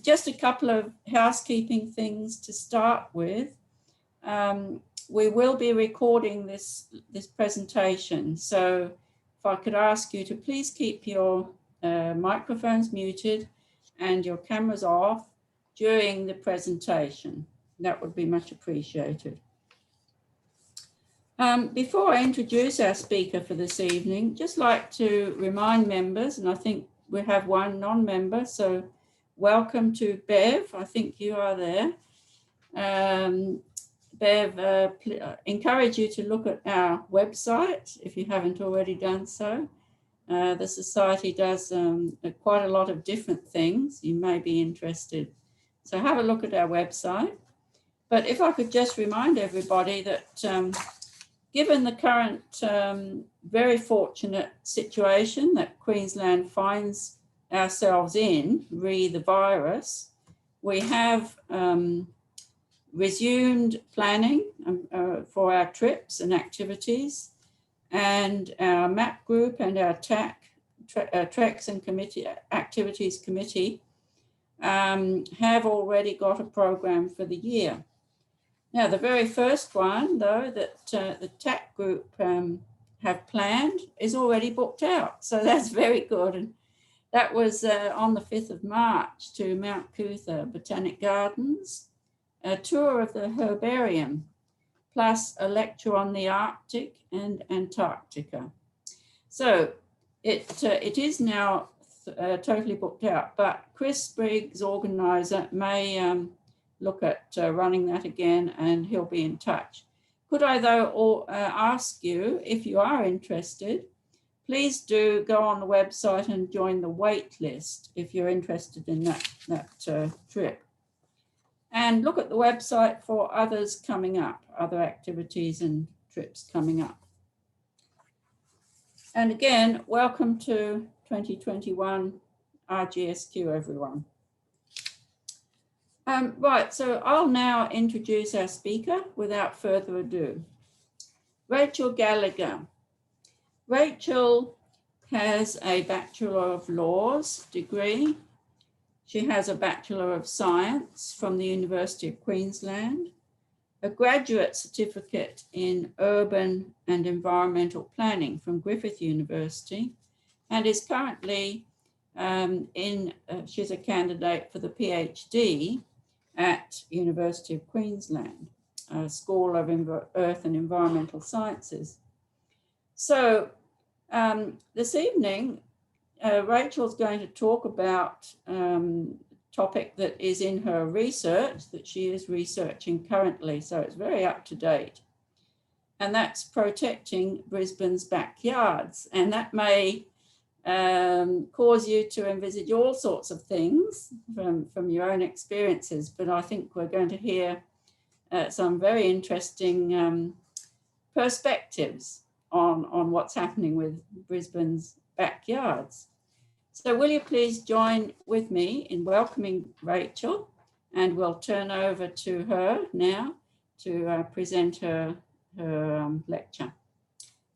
Just a couple of housekeeping things to start with. We will be recording this presentation, so if I could ask you to please keep your microphones muted and your cameras off during the presentation. That would be much appreciated. Before I introduce our speaker for this evening, just like to remind members, and I think we have one non-member, so welcome to Bev. I think you are there. Bev, encourage you to look at our website if you haven't already done so. The Society does quite a lot of different things. You may be interested. So have a look at our website. But if I could just remind everybody that given the current very fortunate situation that Queensland finds ourselves in, re the virus, we have resumed planning for our trips and activities, and our MAP group and our TREX and committee activities committee have already got a program for the year. Now, the very first one, though, that the TAC group have planned is already booked out. So that's very good. And that was on the 5th of March to Mount Cootha Botanic Gardens, a tour of the herbarium, plus a lecture on the Arctic and Antarctica. So it is now totally booked out, but Chris Briggs, organizer, may look at running that again, and he'll be in touch. Could I, though, ask you, if you are interested, please do go on the website and join the wait list if you're interested in that trip. And look at the website for others coming up, other activities and trips coming up. And again, welcome to 2021 RGSQ, everyone. Right, so I'll now introduce our speaker without further ado. Rachel Gallagher. Rachel has a Bachelor of Laws degree. She has a Bachelor of Science from the University of Queensland, a graduate certificate in Urban and Environmental Planning from Griffith University, and is currently she's a candidate for the PhD at University of Queensland, School of Earth and Environmental Sciences. So this evening, Rachel's going to talk about a topic that is in her research that she is researching currently, so it's very up to date. And that's protecting Brisbane's backyards. And that may cause you to envisage all sorts of things from your own experiences, but I think we're going to hear some very interesting perspectives on what's happening with Brisbane's backyards. So will you please join with me in welcoming Rachel, and we'll turn over to her now to present her lecture.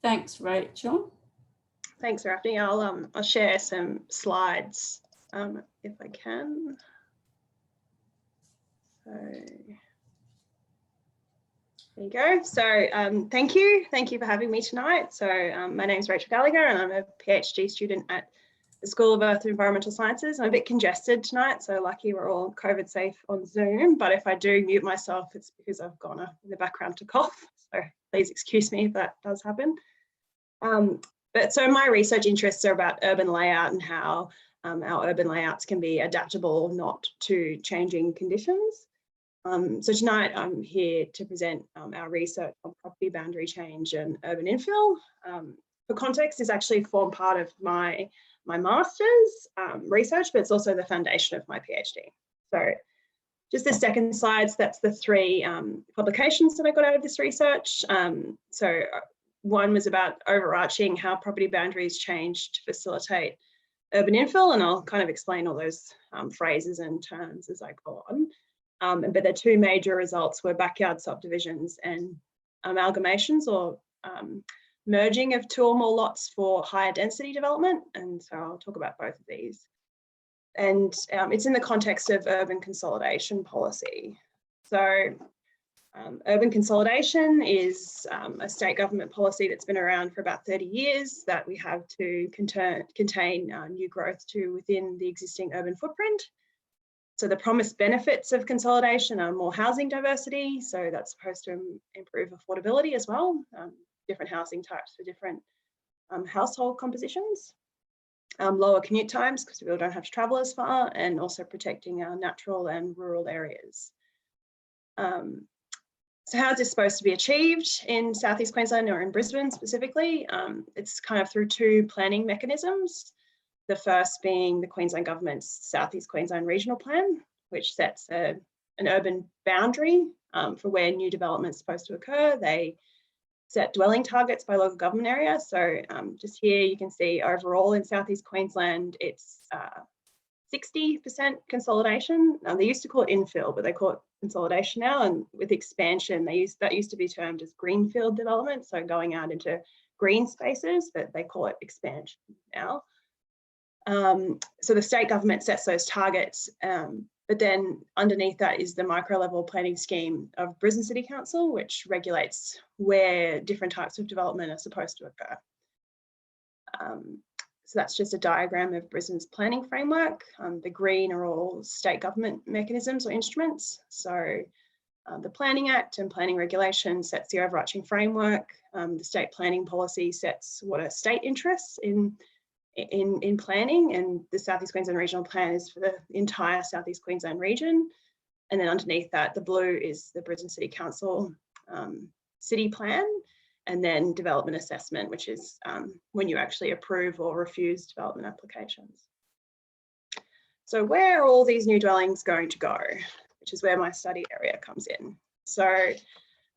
Thanks, Rachel. Thanks, Rafi. I'll share some slides if I can. So there you go. So thank you for having me tonight. So my name is Rachel Gallagher, and I'm a PhD student at the School of Earth and Environmental Sciences. I'm a bit congested tonight, so lucky we're all COVID safe on Zoom. But if I do mute myself, it's because I've gone in the background to cough. So please excuse me if that does happen. But so my research interests are about urban layout and how our urban layouts can be adaptable, not to changing conditions. So tonight I'm here to present our research on property boundary change and urban infill. For context, this actually formed part of my master's research, but it's also the foundation of my PhD. So just the second slides, that's the three publications that I got out of this research. So one was about overarching how property boundaries change to facilitate urban infill, and I'll kind of explain all those phrases and terms as I go on. But the two major results were backyard subdivisions and amalgamations, or merging of two or more lots for higher density development. And so I'll talk about both of these. it's in the context of urban consolidation policy. So urban consolidation is a state government policy that's been around for about 30 years that we have to contain new growth to within the existing urban footprint. So the promised benefits of consolidation are more housing diversity. So that's supposed to improve affordability as well, different housing types for different household compositions. Lower commute times because people don't have to travel as far, and also protecting our natural and rural areas. So how is this supposed to be achieved in Southeast Queensland or in Brisbane specifically? It's kind of through two planning mechanisms. The first being the Queensland Government's Southeast Queensland Regional Plan, which sets an urban boundary for where new development is supposed to occur. They set dwelling targets by local government area. So just here you can see overall in Southeast Queensland, it's 60% consolidation. They used to call it infill, but they call it consolidation now. And with expansion, that used to be termed as greenfield development. So going out into green spaces, but they call it expansion now. So the state government sets those targets, but then underneath that is the micro level planning scheme of Brisbane City Council, which regulates where different types of development are supposed to occur. So that's just a diagram of Brisbane's planning framework. The green are all state government mechanisms or instruments. So the Planning Act and planning regulation sets the overarching framework. The state planning policy sets what are state interests in planning, and the Southeast Queensland Regional Plan is for the entire Southeast Queensland region. And then underneath that, the blue is the Brisbane City Council city plan, and then development assessment, which is when you actually approve or refuse development applications. So where are all these new dwellings going to go, which is where my study area comes in. So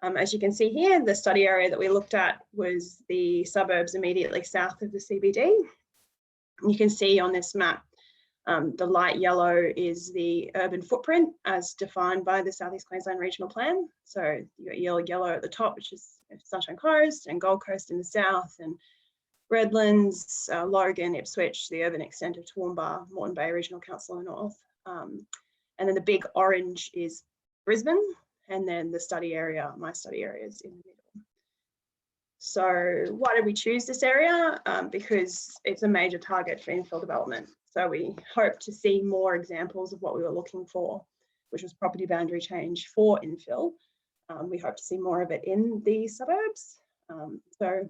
as you can see here, the study area that we looked at was the suburbs immediately south of the CBD. You can see on this map, the light yellow is the urban footprint as defined by the Southeast Queensland Regional Plan. So you've got yellow at the top, which is Sunshine Coast, and Gold Coast in the south, and Redlands, Logan, Ipswich, the urban extent of Toowoomba, Moreton Bay Regional Council in the north. And then the big orange is Brisbane, and then the study area, my study area, is in the middle. So why did we choose this area? Because it's a major target for infill development. So we hope to see more examples of what we were looking for, which was property boundary change for infill. We hope to see more of it in the suburbs. So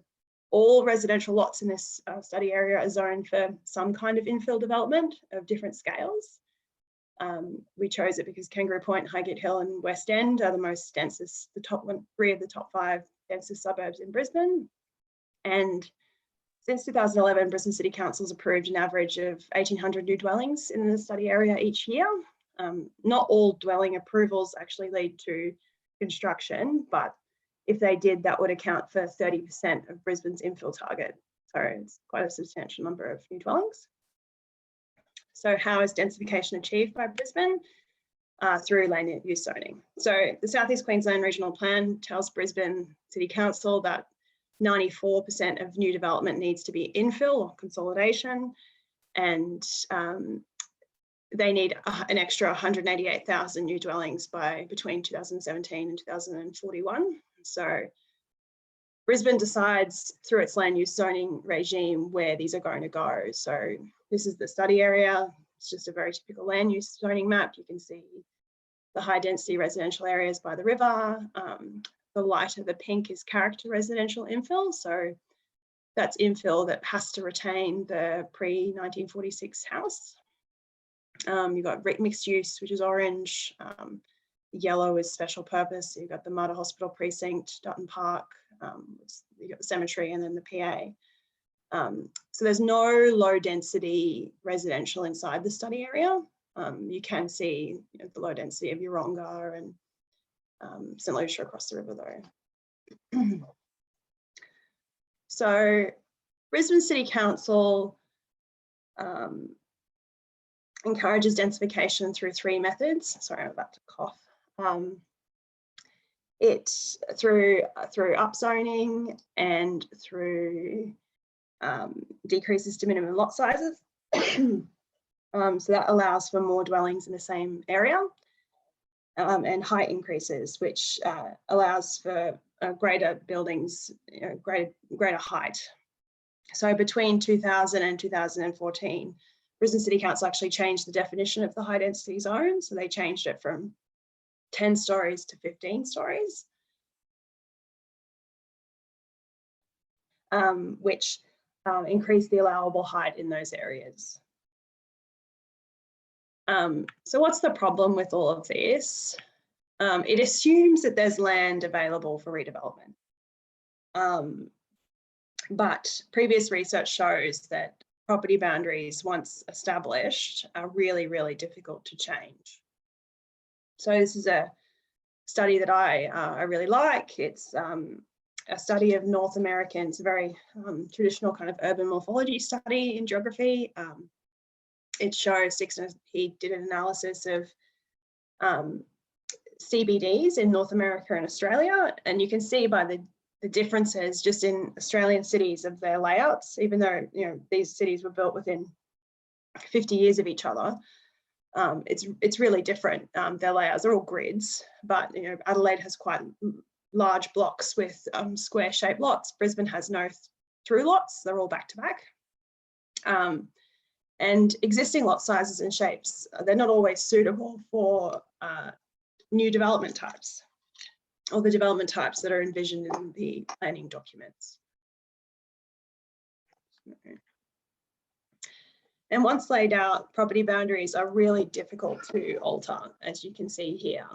all residential lots in this study area are zoned for some kind of infill development of different scales. We chose it because Kangaroo Point, Highgate Hill and West End are the most densest, the top 3 of the top 5 densest suburbs in Brisbane. And since 2011, Brisbane City Council's approved an average of 1,800 new dwellings in the study area each year. Not all dwelling approvals actually lead to construction, but if they did, that would account for 30% of Brisbane's infill target. So it's quite a substantial number of new dwellings. So how is densification achieved by Brisbane? Through land use zoning. So the Southeast Queensland Regional Plan tells Brisbane City Council that 94% of new development needs to be infill or consolidation, and they need an extra 188,000 new dwellings by between 2017 and 2041. So Brisbane decides through its land use zoning regime where these are going to go. So this is the study area. It's just a very typical land use zoning map. You can see the high density residential areas by the river. The lighter, the pink, is character residential infill. So that's infill that has to retain the pre-1946 house. You've got mixed use, which is orange. Yellow is special purpose. You've got the Mater Hospital Precinct, Dutton Park, you've got the cemetery, and then the PA. So there's no low density residential inside the study area. You can see the low density of Yeronga and St Lucia across the river though. So Brisbane City Council encourages densification through 3 methods. Sorry, I'm about to cough. It's through upzoning and through decreases to minimum lot sizes. So that allows for more dwellings in the same area, and height increases, which allows for greater buildings, greater height. So between 2000 and 2014, Brisbane City Council actually changed the definition of the high density zone. So they changed it from 10 stories to 15 stories, which increased the allowable height in those areas. So what's the problem with all of this? It assumes that there's land available for redevelopment. But previous research shows that property boundaries, once established, are really, really difficult to change. So this is a study that I really like. It's a study of North American, it's a very traditional kind of urban morphology study in geography. It shows, he did an analysis of CBDs in North America and Australia, and you can see by the differences just in Australian cities of their layouts, even though these cities were built within 50 years of each other. It's really different. Their layouts are all grids, but Adelaide has quite large blocks with square shaped lots. Brisbane has no through lots, they're all back to back. And existing lot sizes and shapes, they're not always suitable for new development types, or the development types that are envisioned in the planning documents. And once laid out, property boundaries are really difficult to alter, as you can see here.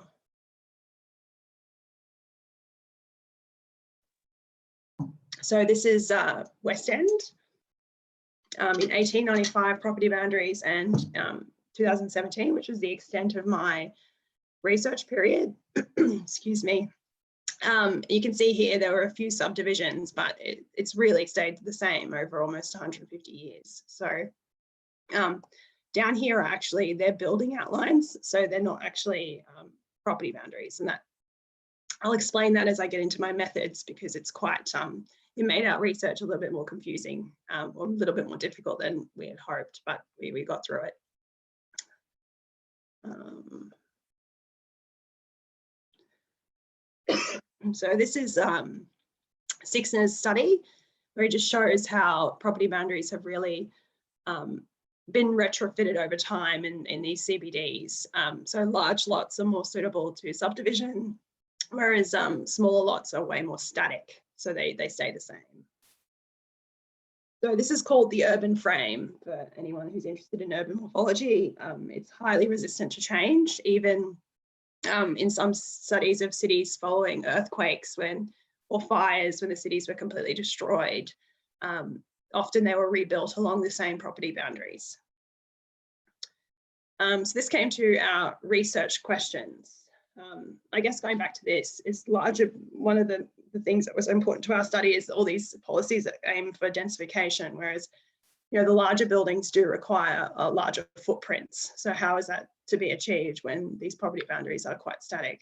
So this is West End in 1895 property boundaries, and 2017, which was the extent of my research period. Excuse me. You can see here there were a few subdivisions, but it's really stayed the same over almost 150 years. So down here are actually their building outlines, so they're not actually property boundaries, and that I'll explain that as I get into my methods, because it's quite it made our research a little bit more confusing, or a little bit more difficult than we had hoped, but we got through it. So this is Sixner's study, where he just shows how property boundaries have really been retrofitted over time in these CBDs. So large lots are more suitable to subdivision, whereas smaller lots are way more static, so they stay the same. So this is called the urban frame for anyone who's interested in urban morphology. It's highly resistant to change, even in some studies of cities following earthquakes or fires when the cities were completely destroyed. Often they were rebuilt along the same property boundaries. So this came to our research questions. I guess going back to this is one of the things that was important to our study is all these policies that aim for densification, whereas the larger buildings do require larger footprints. So how is that to be achieved when these property boundaries are quite static?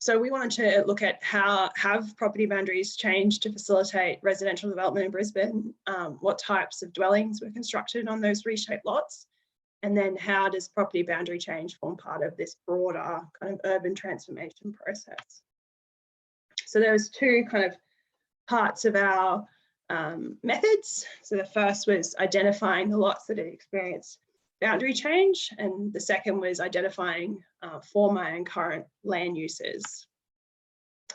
So we wanted to look at how have property boundaries changed to facilitate residential development in Brisbane, what types of dwellings were constructed on those reshaped lots, and then how does property boundary change form part of this broader kind of urban transformation process. So there was two kind of parts of our methods. So the first was identifying the lots that had experienced boundary change, and the second was identifying former and current land uses.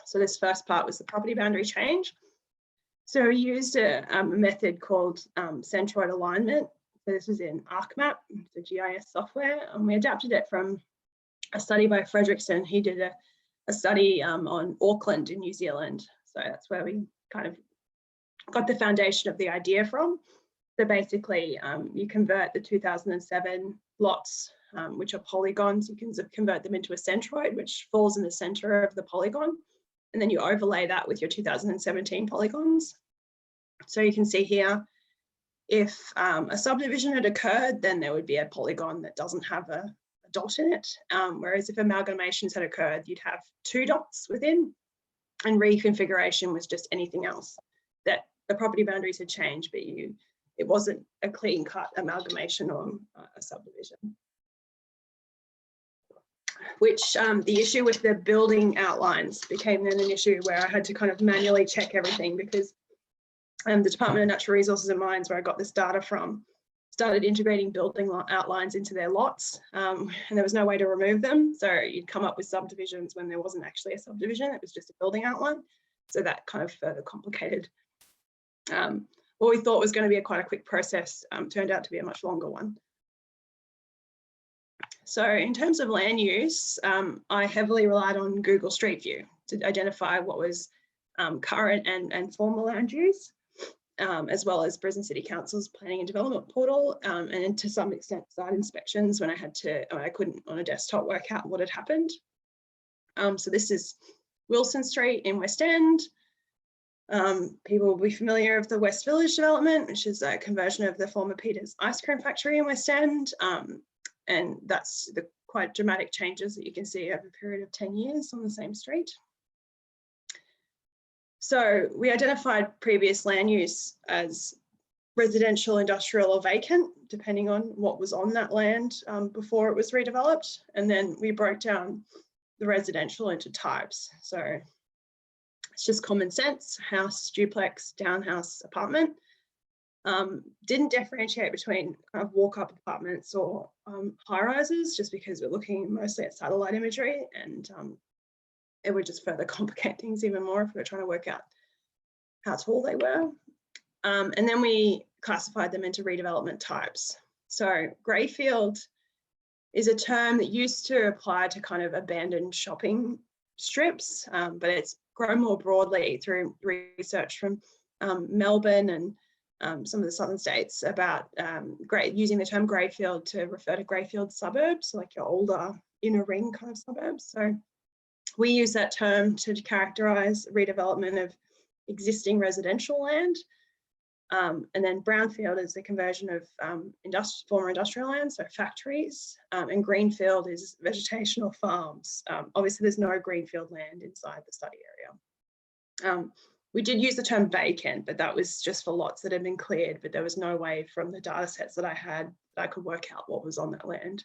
So this first part was the property boundary change. So we used a method called centroid alignment. So this was in ArcMap, the GIS software, and we adapted it from a study by Fredrickson. He did a study on Auckland in New Zealand. So that's where we kind of got the foundation of the idea from. So basically, you convert the 2007 lots, which are polygons, you can convert them into a centroid, which falls in the center of the polygon. And then you overlay that with your 2017 polygons. So you can see here, if a subdivision had occurred, then there would be a polygon that doesn't have a dot in it. Whereas if amalgamations had occurred, you'd have 2 dots within, and reconfiguration was just anything else that the property boundaries had changed, but you it wasn't a clean-cut amalgamation or a subdivision. Which the issue with the building outlines became then an issue where I had to kind of manually check everything, because the Department of Natural Resources and Mines, where I got this data from, started integrating building outlines into their lots, and there was no way to remove them. So you'd come up with subdivisions when there wasn't actually a subdivision, it was just a building outline. So that kind of further complicated what we thought was going to be quite a quick process, turned out to be a much longer one. So in terms of land use, I heavily relied on Google Street View to identify what was current and former land use, as well as Brisbane City Council's Planning and Development portal, and to some extent site inspections when I couldn't on a desktop work out what had happened. So this is Wilson Street in West End. People will be familiar with the West Village development, which is a conversion of the former Peter's ice cream factory in West End. And that's the quite dramatic changes that you can see over a period of 10 years on the same street. So we identified previous land use as residential, industrial, or vacant, depending on what was on that land before it was redeveloped. And then we broke down the residential into types. So it's just common sense: house, duplex, townhouse, apartment. Didn't differentiate between kind of walk-up apartments or high-rises, just because we're looking mostly at satellite imagery, and it would just further complicate things even more if we were trying to work out how tall they were. And then we classified them into redevelopment types. So greyfield is a term that used to apply to kind of abandoned shopping strips, but it's grown more broadly through research from Melbourne and some of the southern states about using the term greyfield to refer to greyfield suburbs, like your older inner ring kind of suburbs. So we use that term to characterise redevelopment of existing residential land. And then brownfield is the conversion of former industrial land, so factories, and greenfield is vegetational farms. Obviously, there's no greenfield land inside the study area. We did use the term vacant, but that was just for lots that had been cleared, but there was no way from the data sets that I had that I could work out what was on that land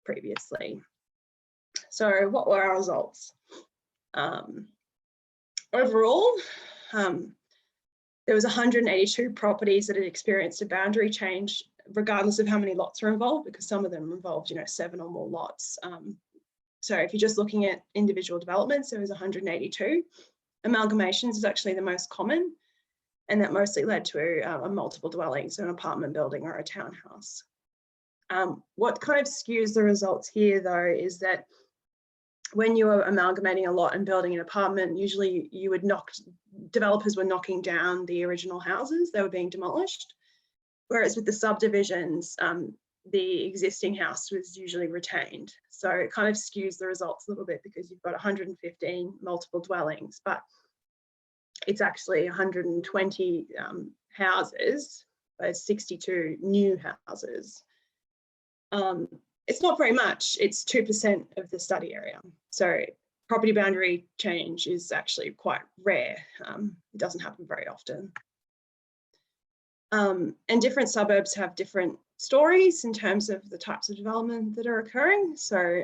previously. So what were our results? Overall, there was 182 properties that had experienced a boundary change, regardless of how many lots are involved, because some of them involved, 7 or more lots. So if you're just looking at individual developments, there was 182. Amalgamations is actually the most common, and that mostly led to a multiple dwelling, so an apartment building or a townhouse. What kind of skews the results here, though, is that when you are amalgamating a lot and building an apartment, usually developers were knocking down the original houses, they were being demolished. Whereas with the subdivisions, the existing house was usually retained. So it kind of skews the results a little bit, because you've got 115 multiple dwellings, but it's actually 120 houses, but it's 62 new houses. It's not very much, it's 2% of the study area. So property boundary change is actually quite rare. It doesn't happen very often. And different suburbs have different stories in terms of the types of development that are occurring. So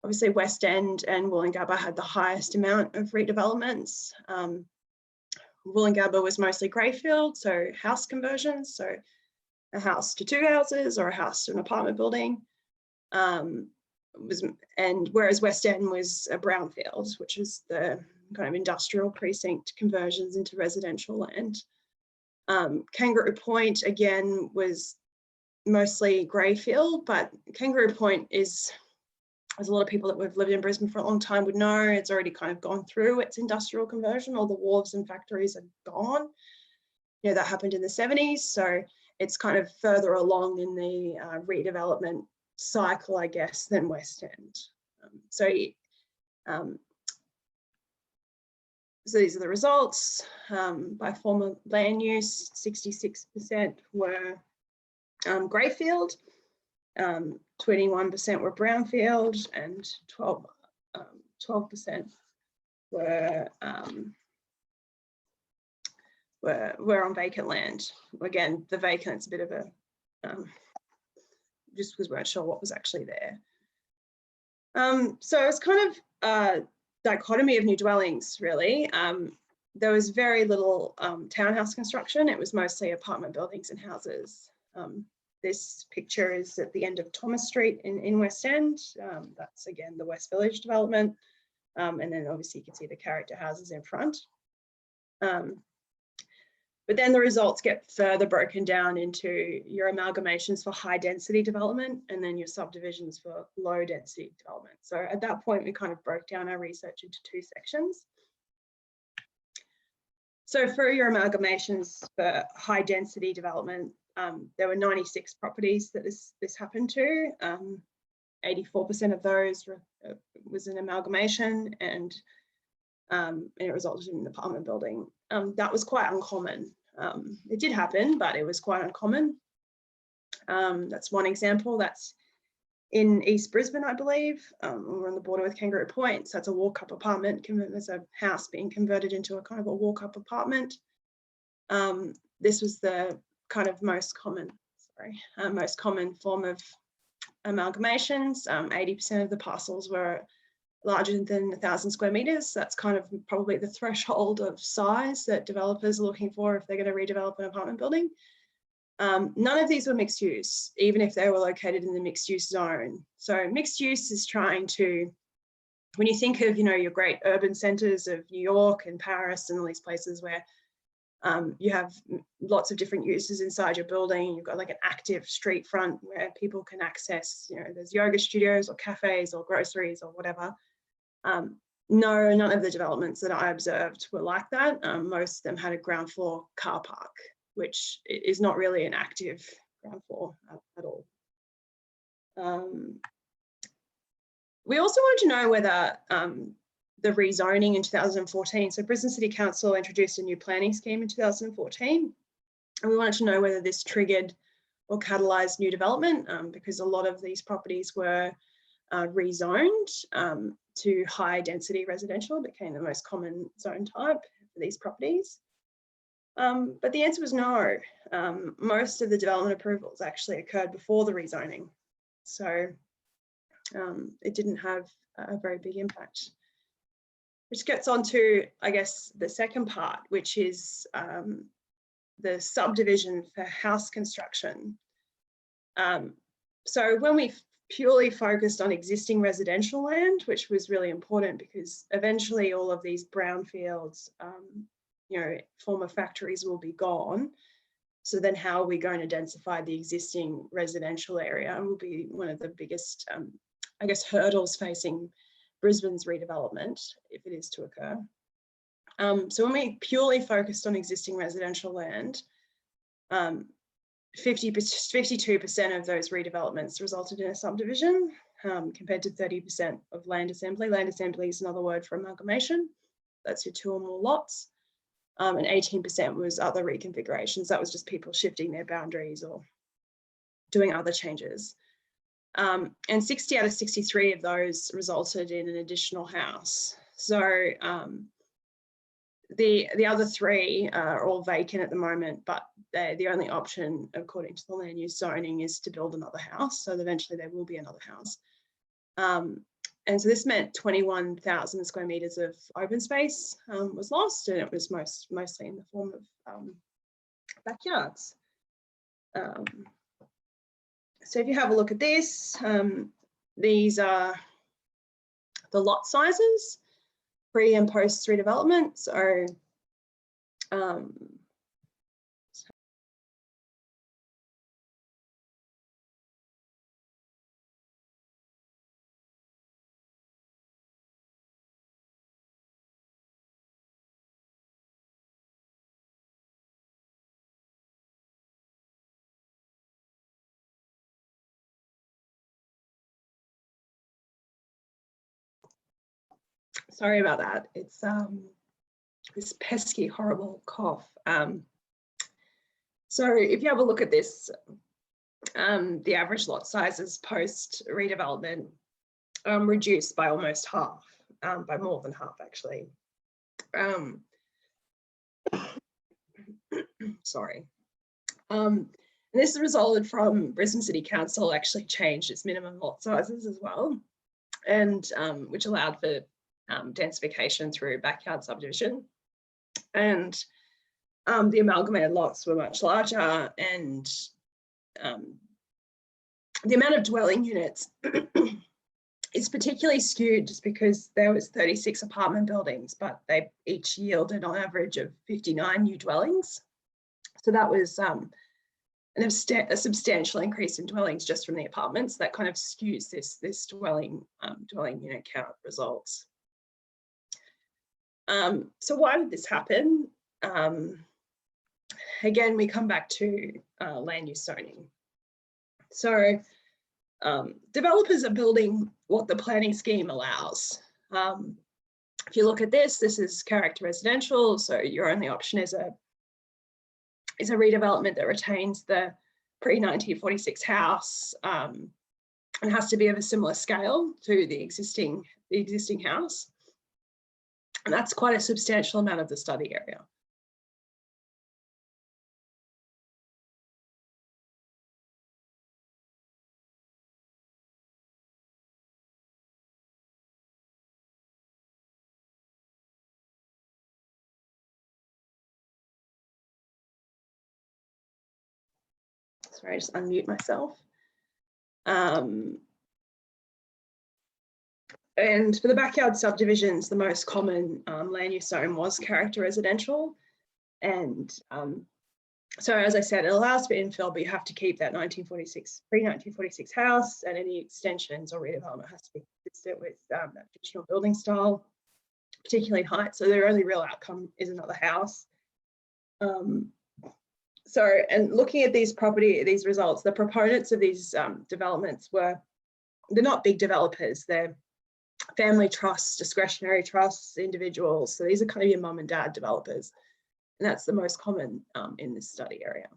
obviously West End and Woolloongabba had the highest amount of redevelopments. Woolloongabba was mostly greyfield, so house conversions, so a house to 2 houses or a house to an apartment building. Whereas West End was a brownfield, which is the kind of industrial precinct conversions into residential land. Kangaroo Point, again, was mostly greyfield, but Kangaroo Point is, as a lot of people that have lived in Brisbane for a long time would know, it's already kind of gone through its industrial conversion. All the wharves and factories are gone. That happened in the 70s, so it's kind of further along in the redevelopment cycle, I guess, than West End. So these are the results. By former land use, 66% were greyfield, 21% were brownfield, and 12% were were on vacant land. Again, the vacant's a bit of a, just because we weren't sure what was actually there. So it's kind of a dichotomy of new dwellings, really. There was very little townhouse construction. It was mostly apartment buildings and houses. This picture is at the end of Thomas Street in West End. That's again the West Village development. And then obviously you can see the character houses in front. But then the results get further broken down into your amalgamations for high density development and then your subdivisions for low density development. So at that point, we kind of broke down our research into two sections. So for your amalgamations for high density development, there were 96 properties that this happened to. 84% of those was an amalgamation, and it resulted in an apartment building. That was quite uncommon. It did happen, but it was quite uncommon. That's one example. That's in East Brisbane, I believe. We're on the border with Kangaroo Point. So it's a walk-up apartment. There's a house being converted into a kind of a walk-up apartment. This was the kind of most common form of amalgamations. 80% of the parcels were larger than 1,000 square meters. That's kind of probably the threshold of size that developers are looking for if they're going to redevelop an apartment building. None of these were mixed use, even if they were located in the mixed use zone. So mixed use is trying to, when you think of, your great urban centers of New York and Paris and all these places where you have lots of different uses inside your building. You've got like an active street front where people can access, there's yoga studios or cafes or groceries or whatever. No, none of the developments that I observed were like that. Most of them had a ground floor car park, which is not really an active ground floor at all. We also wanted to know whether the rezoning in 2014. So Brisbane City Council introduced a new planning scheme in 2014. And we wanted to know whether this triggered or catalysed new development because a lot of these properties were rezoned to high density residential, became the most common zone type for these properties. But the answer was no. Most of the development approvals actually occurred before the rezoning. So it didn't have a very big impact. Which gets on to, I guess, the second part, which is the subdivision for house construction. So when we purely focused on existing residential land, which was really important because eventually all of these brownfields, former factories will be gone. So then how are we going to densify the existing residential area will be one of the biggest, I guess, hurdles facing Brisbane's redevelopment, if it is to occur. So when we purely focused on existing residential land, 52% of those redevelopments resulted in a subdivision, compared to 30% of land assembly. Land assembly is another word for amalgamation. That's your 2 or more lots. And 18% was other reconfigurations. That was just people shifting their boundaries or doing other changes. And 60 out of 63 of those resulted in an additional house. So the other 3 are all vacant at the moment, but the only option, according to the land use zoning, is to build another house. So eventually there will be another house. And so this meant 21,000 square meters of open space was lost, and it was mostly in the form of backyards. So if you have a look at this, these are the lot sizes, pre and post redevelopment. So sorry about that. It's this pesky, horrible cough. So if you have a look at this, the average lot sizes post redevelopment reduced by almost half, by more than half actually. Sorry. And this resulted from Brisbane City Council actually changed its minimum lot sizes as well, and which allowed for densification through backyard subdivision. And the amalgamated lots were much larger, and the amount of dwelling units is particularly skewed just because there was 36 apartment buildings, but they each yielded on average of 59 new dwellings. So that was a substantial increase in dwellings just from the apartments. That kind of skews this dwelling unit count results. So why did this happen? Again, we come back to land use zoning. So developers are building what the planning scheme allows. If you look at this is character residential, so your only option is a redevelopment that retains the pre-1946 house and has to be of a similar scale to the existing house. And that's quite a substantial amount of the study area. Sorry, I just unmute myself. And for the backyard subdivisions, the most common land use zone was character residential. And so as I said, it allows for infill, but you have to keep that pre-1946 house, and any extensions or redevelopment has to be consistent with that traditional building style, particularly height. So their only real outcome is another house. So, and looking at these results, the proponents of these developments they're not big developers, they're family trusts, discretionary trusts, individuals. So these are kind of your mum and dad developers. And that's the most common in this study area.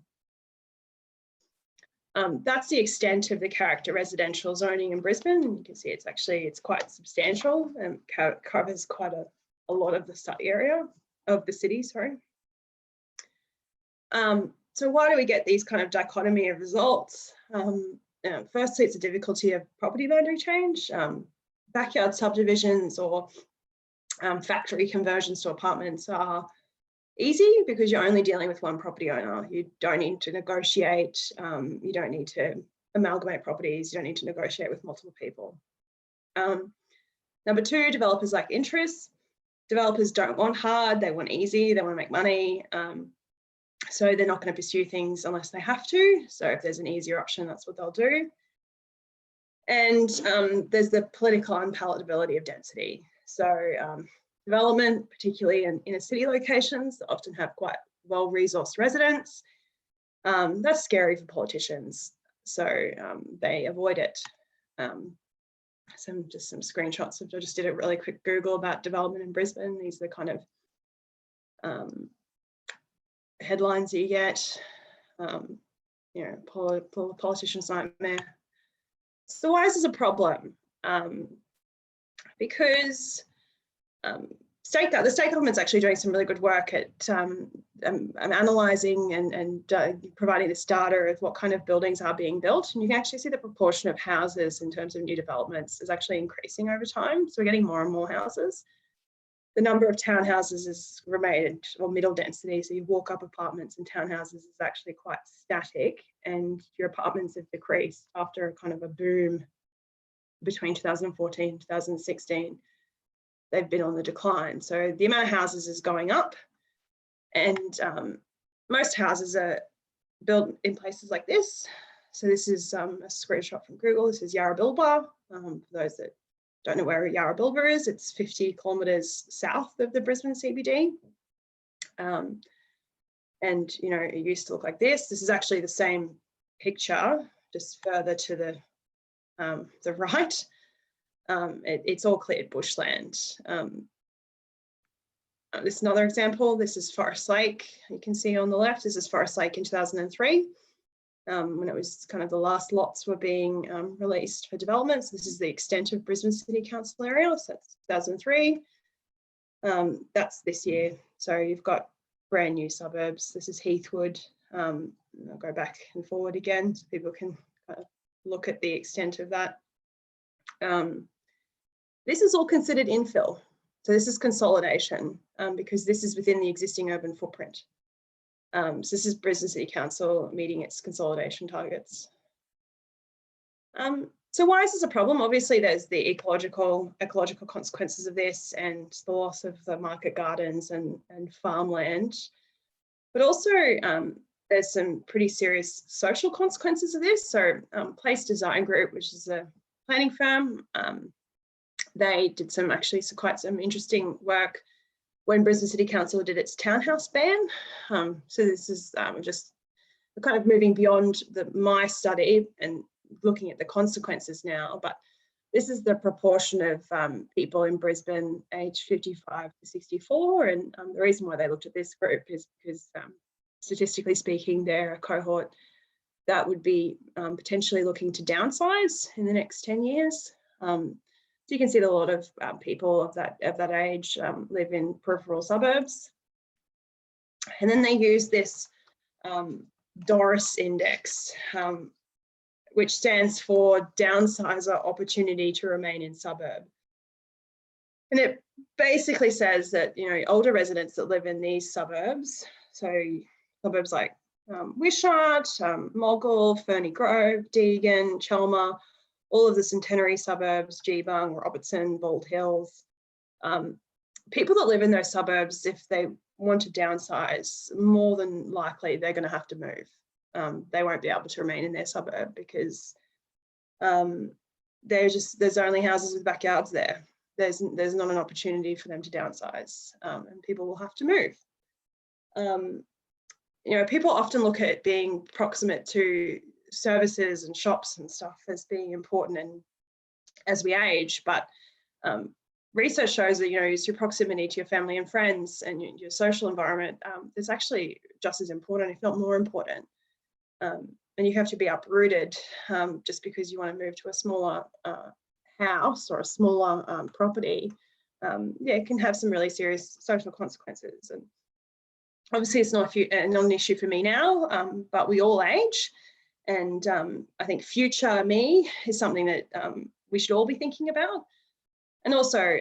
That's the extent of the character residential zoning in Brisbane. And you can see it's quite substantial and covers quite a lot of the study area of the city, sorry. So why do we get these kind of dichotomy of results? Firstly, it's a difficulty of property boundary change. Backyard subdivisions or factory conversions to apartments are easy because you're only dealing with one property owner. You don't need to negotiate. You don't need to amalgamate properties. You don't need to negotiate with multiple people. Number two, developers like interests. Developers don't want hard, they want easy, they want to make money. So they're not going to pursue things unless they have to. So if there's an easier option, that's what they'll do. And there's the political unpalatability of density. So development, particularly in inner city locations, that often have quite well-resourced residents, that's scary for politicians. So they avoid it. Just some screenshots. I just did a really quick Google about development in Brisbane. These are the kind of headlines that you get. Politician's nightmare. So why is this a problem? Because the state government's actually doing some really good work at analysing and providing this data of what kind of buildings are being built. And you can actually see the proportion of houses in terms of new developments is actually increasing over time. So we're getting more and more houses. The number of townhouses has remained, or middle density, so you walk up apartments and townhouses is actually quite static, and your apartments have decreased after a kind of a boom between 2014 and 2016. They've been on the decline. So the amount of houses is going up, and most houses are built in places like this. So this is a screenshot from Google. This is Yarrabilba. For those that don't know where Yarrabilba is, it's 50 kilometres south of the Brisbane CBD. And it used to look like this. This is actually the same picture, just further to the right. It's all cleared bushland. This is another example. This is Forest Lake. You can see on the left, this is Forest Lake in 2003. When it was kind of the last lots were being released for development. So this is the extent of Brisbane City Council area. So that's 2003. That's this year. So you've got brand new suburbs. This is Heathwood. I'll go back and forward again so people can kind of look at the extent of that. This is all considered infill. So this is consolidation because this is within the existing urban footprint. So this is Brisbane City Council meeting its consolidation targets. So why is this a problem? Obviously, there's the ecological consequences of this and the loss of the market gardens and farmland. But also, there's some pretty serious social consequences of this. So Place Design Group, which is a planning firm, they did quite some interesting work when Brisbane City Council did its townhouse ban. So this is just kind of moving beyond my study and looking at the consequences now, but this is the proportion of people in Brisbane aged 55 to 64. And the reason why they looked at this group is because statistically speaking, they're a cohort that would be potentially looking to downsize in the next 10 years. So you can see that a lot of people of that age live in peripheral suburbs. And then they use this DORIS index, which stands for downsizer opportunity to remain in suburb. And it basically says that, you know, older residents that live in these suburbs, so suburbs like Wishart, Moggill, Ferny Grove, Deagon, Chelmer, all of the centenary suburbs, Geebung, Robertson, Bald Hills. People that live in those suburbs, if they want to downsize, more than likely they're going to have to move. They won't be able to remain in their suburb because there's only houses with backyards there. There's not an opportunity for them to downsize, and people will have to move. You know, people often look at being proximate to services and shops and stuff as being important and as we age, but research shows that, you know, it's your proximity to your family and friends and your social environment is actually just as important, if not more important. And you have to be uprooted just because you want to move to a smaller house or a smaller property. Yeah, it can have some really serious social consequences. And obviously it's not an issue for me now, but we all age. And I think future me is something that we should all be thinking about. And also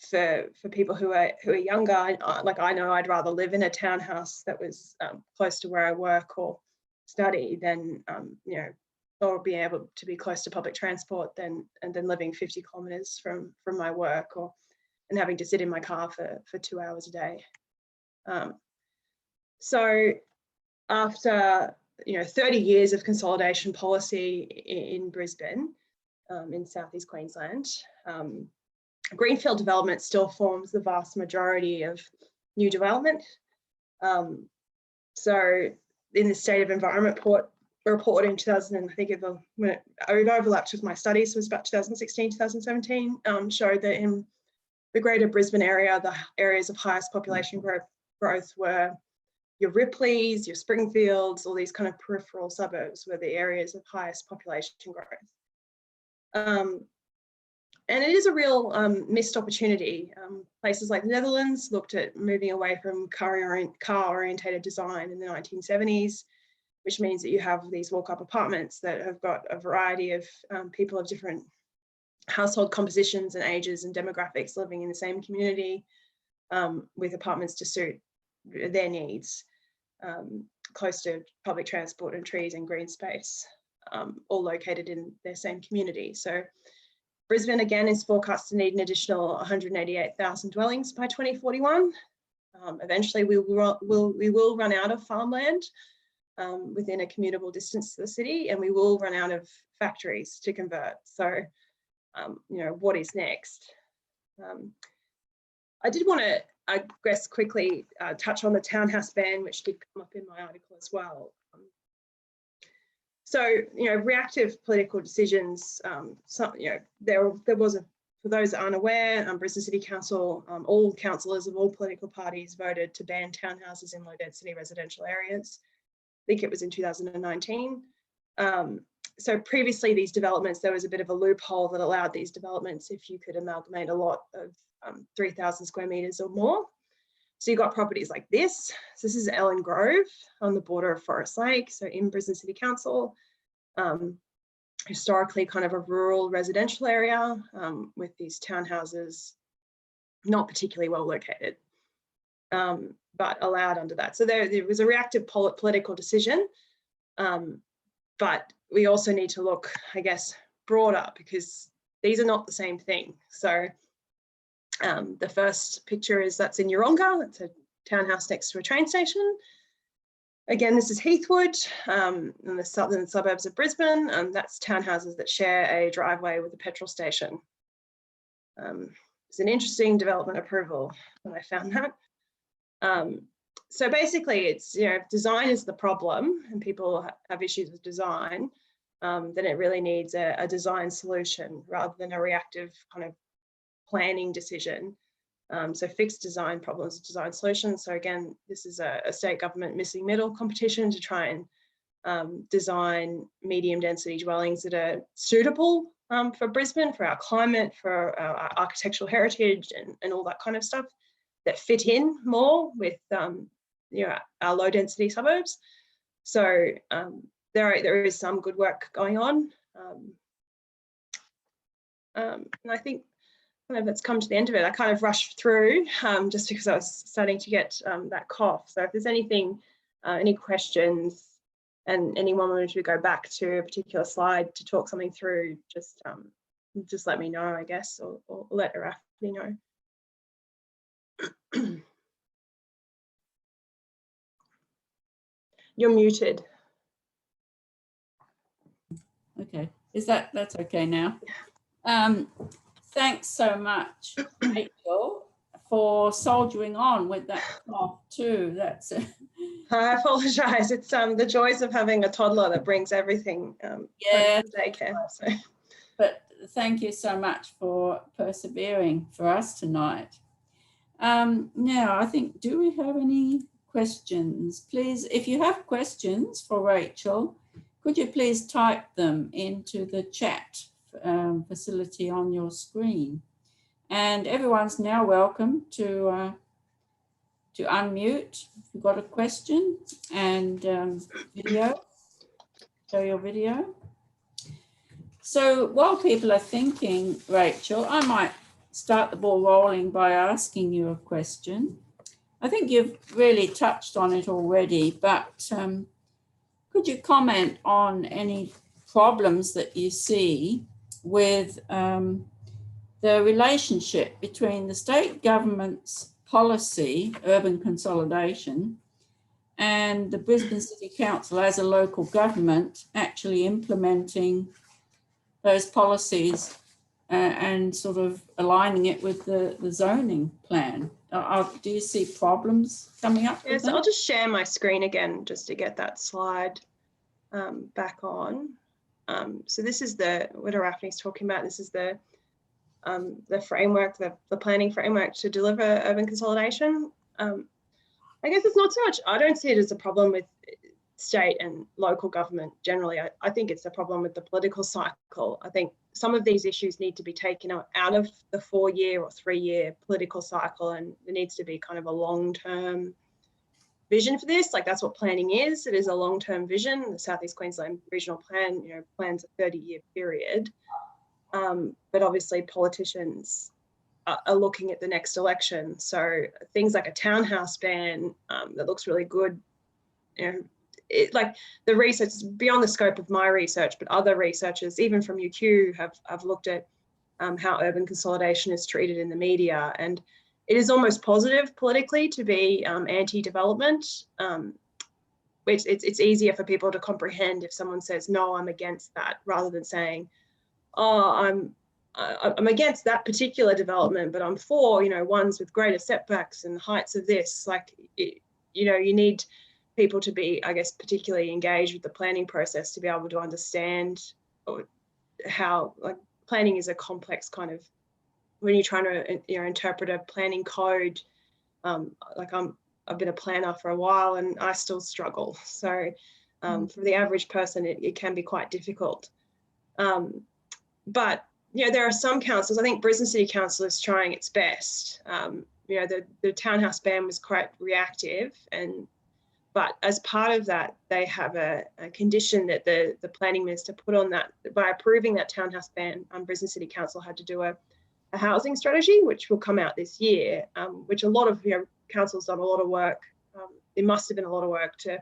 for people who are younger, like I know I'd rather live in a townhouse that was close to where I work or study than you know, or being able to be close to public transport and then living 50 kilometres from my work and having to sit in my car for 2 hours a day. So after, you know, 30 years of consolidation policy in Brisbane, in southeast Queensland, greenfield development still forms the vast majority of new development. So in the State of Environment report in 2000, I think it overlapped with my studies, so it was about 2016, 2017, showed that in the greater Brisbane area, the areas of highest population growth were your Ripleys, your Springfields, all these kind of peripheral suburbs were the areas of highest population growth. And it is a real missed opportunity. Places like the Netherlands looked at moving away from car-orientated design in the 1970s, which means that you have these walk-up apartments that have got a variety of people of different household compositions and ages and demographics living in the same community with apartments to suit their needs, close to public transport and trees and green space, all located in their same community. So Brisbane again is forecast to need an additional 188,000 dwellings by 2041. Eventually we will run out of farmland within a commutable distance to the city, and we will run out of factories to convert. So, you know, what is next? I did want to, I guess, quickly touch on the townhouse ban, which did come up in my article as well. So, you know, reactive political decisions, you know, there was for those that aren't aware, Brisbane City Council, all councillors of all political parties voted to ban townhouses in low density residential areas. I think it was in 2019. So previously these developments, there was a bit of a loophole that allowed these developments if you could amalgamate a lot of 3,000 square metres or more. So you've got properties like this. So this is Ellen Grove on the border of Forest Lake, so in Brisbane City Council. Historically kind of a rural residential area with these townhouses, not particularly well located, but allowed under that. So there was a reactive political decision, but we also need to look, I guess, broader, because these are not the same thing. So the first picture that's in Yeronga. It's a townhouse next to a train station. Again, this is Heathwood in the southern suburbs of Brisbane, and that's townhouses that share a driveway with a petrol station. It's an interesting development approval when I found that. So basically, it's, if design is the problem and people have issues with design, then it really needs a design solution rather than a reactive kind of planning decision. So fixed design problems, design solutions. So again, this is a state government missing middle competition to try and design medium density dwellings that are suitable for Brisbane, for our climate, for our architectural heritage and all that kind of stuff, that fit in more with our low density suburbs. So there is some good work going on. And I think kind of it's come to the end of it. I kind of rushed through just because I was starting to get that cough. So if there's anything, any questions, and anyone wanted to go back to a particular slide to talk something through, just let me know, I guess, or let Arafni know. You're muted. Okay, that's okay now? Thanks so much, Rachel, for soldiering on with that cough too. That's I apologise. It's the joys of having a toddler that brings everything yeah, to daycare. So. But thank you so much for persevering for us tonight. Now, I think, do we have any questions? Please, if you have questions for Rachel, could you please type them into the chat facility on your screen? And everyone's now welcome to unmute if you've got a question, and video, show your video. So while people are thinking, Rachel, I might start the ball rolling by asking you a question. I think you've really touched on it already, but could you comment on any problems that you see with the relationship between the state government's policy, urban consolidation, and the Brisbane City Council as a local government actually implementing those policies and sort of aligning it with the zoning plan? Do you see problems coming up? Yes, I'll just share my screen again just to get that slide back on. So this is what Arafni's talking about. This is the framework, the planning framework to deliver urban consolidation. I guess it's not so much, I don't see it as a problem with state and local government generally. I think it's a problem with the political cycle. I think some of these issues need to be taken out of the 4-year or 3-year political cycle, and there needs to be kind of a long-term vision for this. Like, that's what planning is. It is a long-term vision. The South East Queensland Regional Plan, plans a 30-year period. But obviously politicians are looking at the next election. So things like a townhouse ban that looks really good, like the research is beyond the scope of my research, but other researchers, even from UQ, have looked at how urban consolidation is treated in the media. And it is almost positive politically to be anti-development. It's easier for people to comprehend if someone says, no, I'm against that, rather than saying, oh, I'm against that particular development, but I'm for, ones with greater setbacks and heights of this. Like, you need people to be, I guess, particularly engaged with the planning process to be able to understand how, like, planning is a complex kind of, when you're trying to interpret a planning code. Like, I've been a planner for a while and I still struggle. So for the average person, it can be quite difficult. But there are some councils, I think Brisbane City Council is trying its best you know, the townhouse ban was quite reactive, but as part of that, they have a condition that the planning minister put on that. By approving that townhouse ban, Brisbane City Council had to do a housing strategy, which will come out this year, which a lot of, you know, councils done a lot of work. It must have been a lot of work to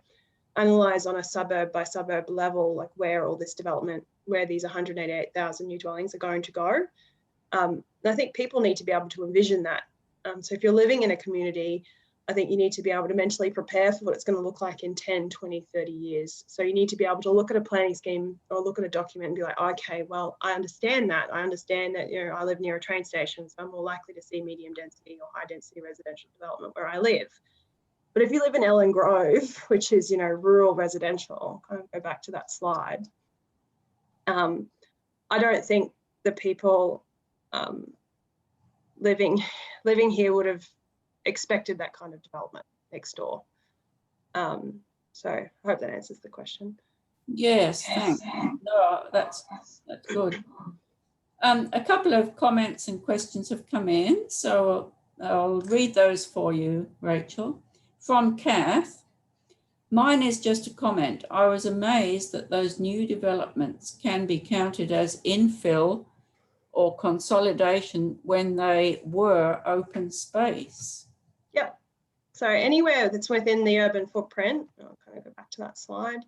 analyse on a suburb by suburb level, like where all this development, where these 188,000 new dwellings are going to go. And I think people need to be able to envision that. So if you're living in a community, I think you need to be able to mentally prepare for what it's going to look like in 10, 20, 30 years. So you need to be able to look at a planning scheme or look at a document and be like, okay, well, I understand that. I understand that, you know, I live near a train station, so I'm more likely to see medium density or high density residential development where I live. But if you live in Ellen Grove, which is, you know, rural residential, kind of go back to that slide, I don't think the people living here would have expected that kind of development next door. So I hope that answers the question. Yes, thanks. No, that's good. A couple of comments and questions have come in, so I'll read those for you, Rachel. From Kath, mine is just a comment. I was amazed that those new developments can be counted as infill or consolidation when they were open space. Yep. So anywhere that's within the urban footprint, I'll kind of go back to that slide,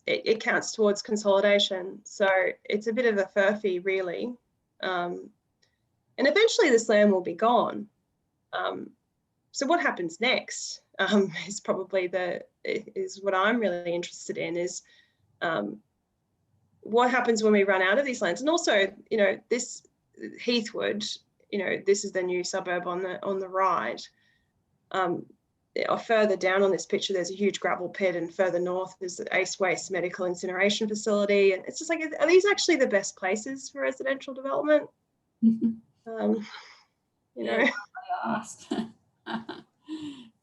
it counts towards consolidation. So it's a bit of a furphy, really. And eventually this land will be gone. So what happens next is probably what I'm really interested in, is what happens when we run out of these lands. And also, you know, this Heathwood, you know, this is the new suburb on the right. Or further down on this picture, there's a huge gravel pit, and further north there's the Ace Waste Medical Incineration Facility. And it's just like, are these actually the best places for residential development? You know.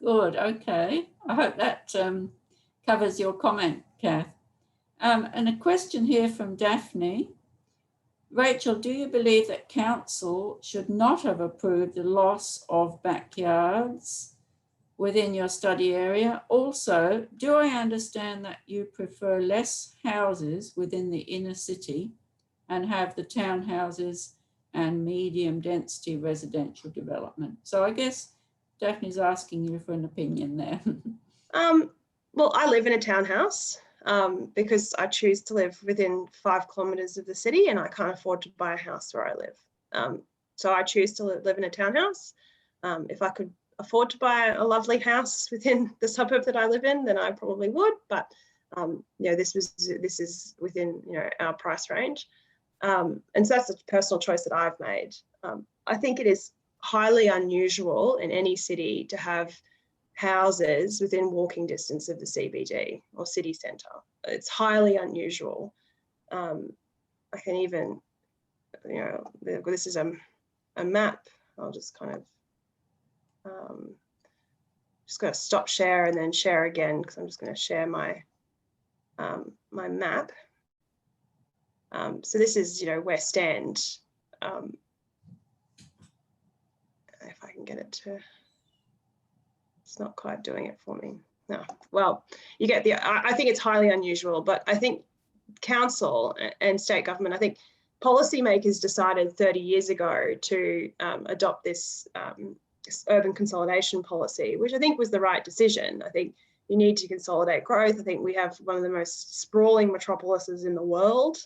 Good, okay. I hope that covers your comment, Kath. And a question here from Daphne. Rachel, do you believe that council should not have approved the loss of backyards within your study area? Also, do I understand that you prefer less houses within the inner city and have the townhouses and medium density residential development? So I guess Daphne's asking you for an opinion there. Well, I live in a townhouse because I choose to live within 5 kilometres of the city, and I can't afford to buy a house where I live. So I choose to live in a townhouse. If I could afford to buy a lovely house within the suburb that I live in, then I probably would. But you know, this is within, you know, our price range, and so that's a personal choice that I've made. I think it is highly unusual in any city to have houses within walking distance of the CBD or city centre. It's highly unusual. I can even, you know, this is a map. I'll just kind of just going to stop share and then share again, because I'm just going to share my my map. So this is, you know, West End. If I can get it to, it's not quite doing it for me. No, well, you get the, I think it's highly unusual, but I think council and state government, I think policymakers decided 30 years ago to adopt this urban consolidation policy, which I think was the right decision. I think you need to consolidate growth. I think we have one of the most sprawling metropolises in the world.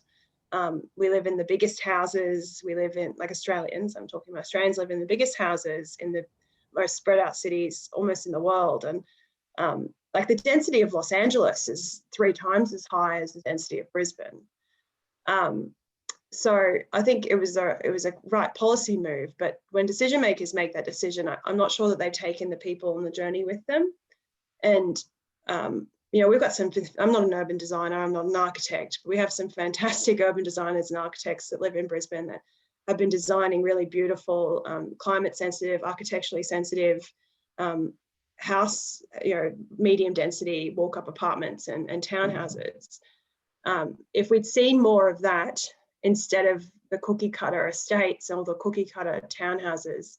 We live in the biggest houses. We live in, like Australians, I'm talking about Australians, live in the biggest houses in the most spread out cities almost in the world. And like the density of Los Angeles is 3 times as high as the density of Brisbane. So I think it was a right policy move, but when decision makers make that decision, I'm not sure that they've taken the people on the journey with them. And you know, we've got some, I'm not an urban designer, I'm not an architect, but we have some fantastic urban designers and architects that live in Brisbane that have been designing really beautiful, climate sensitive, architecturally sensitive house, you know, medium density walk-up apartments and townhouses. If we'd seen more of that instead of the cookie cutter estates or the cookie cutter townhouses,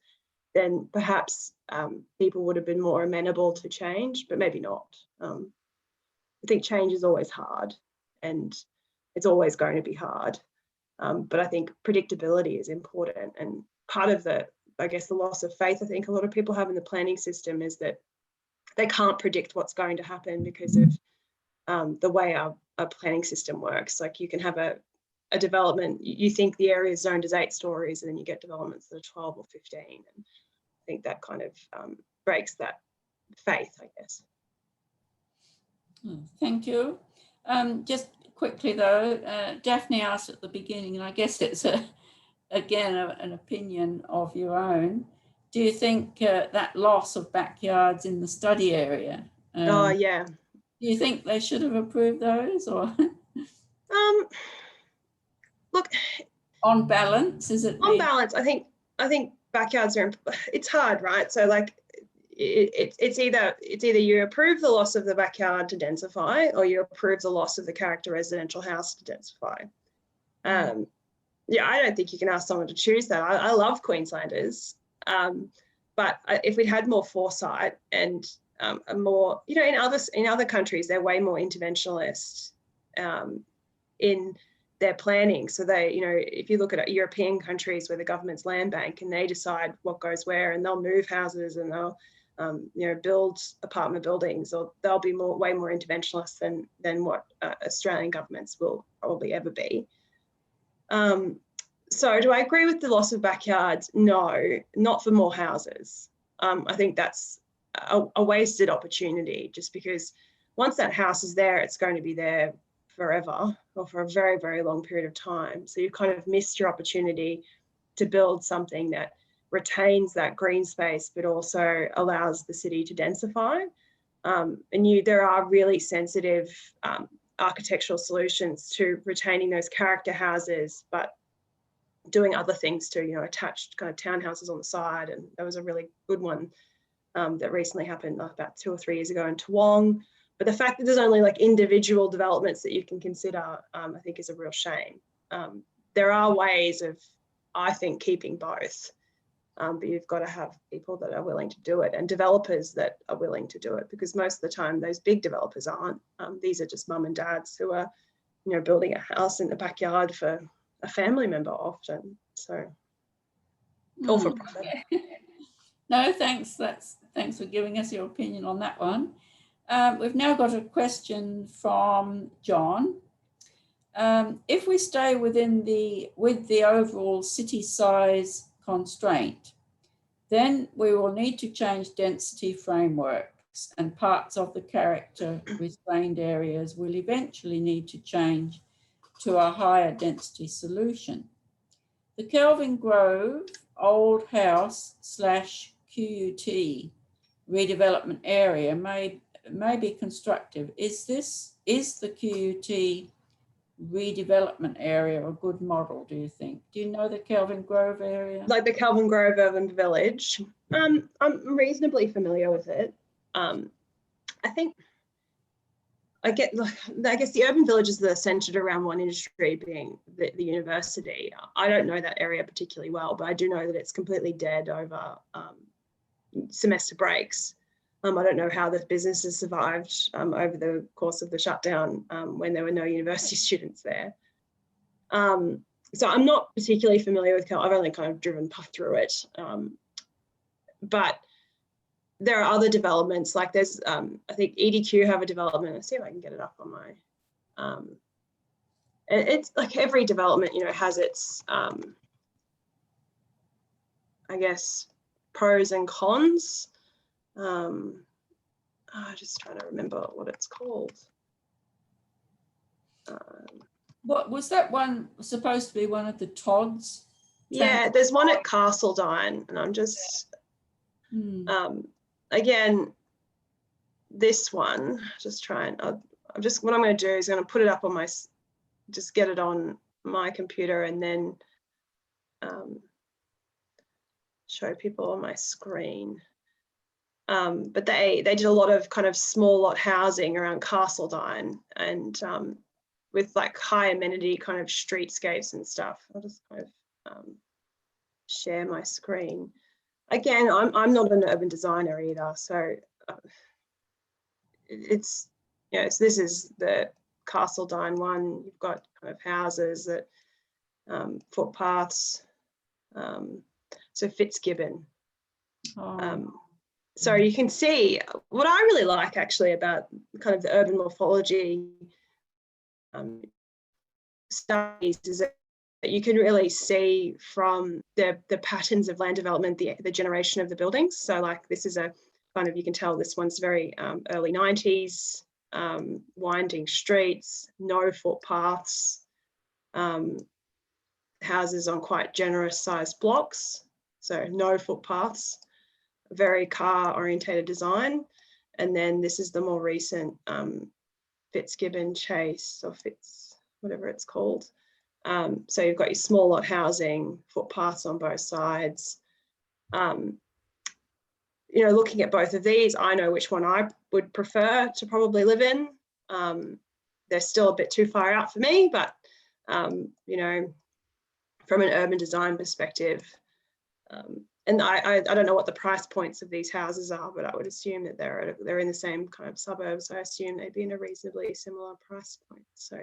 then perhaps people would have been more amenable to change, but maybe not. I think change is always hard, and it's always going to be hard. But I think predictability is important, and part of the, I guess, the loss of faith I think a lot of people have in the planning system is that they can't predict what's going to happen because of the way our planning system works. Like you can have a development, you think the area is zoned as 8 stories, and then you get developments that are 12 or 15. And I think that kind of breaks that faith, I guess. Thank you. Just quickly though, Daphne asked at the beginning, and I guess it's again an opinion of your own. Do you think that loss of backyards in the study area? Oh yeah. Do you think they should have approved those, or? Look. On balance, is it? On balance, I think backyards are. It's hard, right? So like, it's either you approve the loss of the backyard to densify, or you approve the loss of the character residential house to densify. Yeah, I don't think you can ask someone to choose that. I love Queenslanders, but if we'd had more foresight and a more, you know, in other countries, they're way more interventionist in their planning. So they, you know, if you look at European countries where the government's land bank and they decide what goes where, and they'll move houses and they'll you know, build apartment buildings, or they'll be way more interventionist than what Australian governments will probably ever be. So do I agree with the loss of backyards? No, not for more houses. I think that's a wasted opportunity, just because once that house is there, it's going to be there forever, or for a very, very long period of time. So you've kind of missed your opportunity to build something that retains that green space, but also allows the city to densify. And there are really sensitive architectural solutions to retaining those character houses, but doing other things to, you know, attached kind of townhouses on the side. And there was a really good one that recently happened about 2 or 3 years ago in Toowong. But the fact that there's only like individual developments that you can consider, I think is a real shame. There are ways of, I think, keeping both, but you've got to have people that are willing to do it, and developers that are willing to do it, because most of the time those big developers aren't. These are just mum and dads who are, you know, building a house in the backyard for a family member often. So, all for profit. No, thanks. Thanks for giving us your opinion on that one. We've now got a question from John. If we stay with the overall city size constraint, then we will need to change density frameworks, and parts of the character restrained areas will eventually need to change to a higher density solution. The Kelvin Grove Old House / QUT redevelopment area may be constructive. Is the QUT redevelopment area a good model, do you think? Do you know the Kelvin Grove area? Like the Kelvin Grove Urban Village. I'm reasonably familiar with it. I guess the urban villages that are centered around one industry being the university. I don't know that area particularly well, but I do know that it's completely dead over semester breaks. I don't know how the businesses survived over the course of the shutdown when there were no university students there. So I'm not particularly familiar with I've only kind of driven through it. But there are other developments, like there's, I think EDQ have a development. Let's see if I can get it up on my, it's like every development, you know, has its, I guess, pros and cons. I'm just trying to remember what it's called. What was that one supposed to be, one of the Todds? Yeah, there's one at Castledine, and I'm just, again, this one, just trying, what I'm going to do is I'm going to put it up on my, just get it on my computer and then show people on my screen. But they did a lot of kind of small lot housing around Castledine, and with like high amenity kind of streetscapes and stuff. I'll just kind of share my screen. Again, I'm not an urban designer either, so it's, you know, so this is the Castledine one. You've got kind of houses that footpaths. So Fitzgibbon. So you can see what I really like actually about kind of the urban morphology studies is that you can really see from the patterns of land development, the generation of the buildings. So like this is a kind of, you can tell this one's very early 90s, winding streets, no footpaths, houses on quite generous sized blocks, so no footpaths, very car orientated design. And then this is the more recent Fitzgibbon Chase, or Fitz, whatever it's called. So you've got your small lot housing, footpaths on both sides. You know, looking at both of these, I know which one I would prefer to probably live in. They're still a bit too far out for me, but you know, from an urban design perspective, and I don't know what the price points of these houses are, but I would assume that they're in the same kind of suburbs. I assume they'd be in a reasonably similar price point. So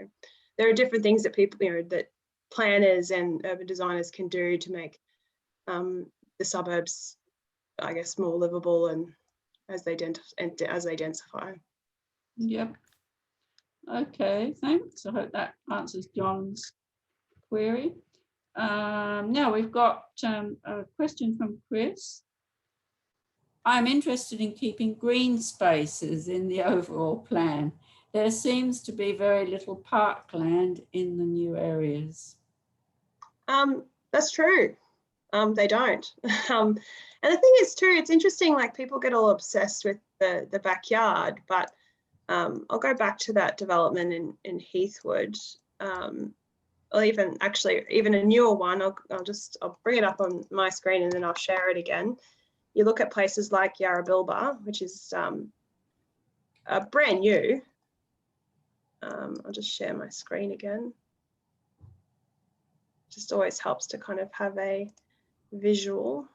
there are different things that people, you know, that planners and urban designers can do to make the suburbs, I guess, more livable and as they densify. Yep. Okay, thanks. I hope that answers John's query. Now we've got a question from Chris. I'm interested in keeping green spaces in the overall plan. There seems to be very little parkland in the new areas. That's true. They don't. And the thing is too, it's interesting, like people get all obsessed with the backyard, but I'll go back to that development in Heathwood. Or even a newer one. I'll bring it up on my screen and then I'll share it again. You look at places like Yarrabilba, which is brand new. I'll just share my screen again. Just always helps to kind of have a visual.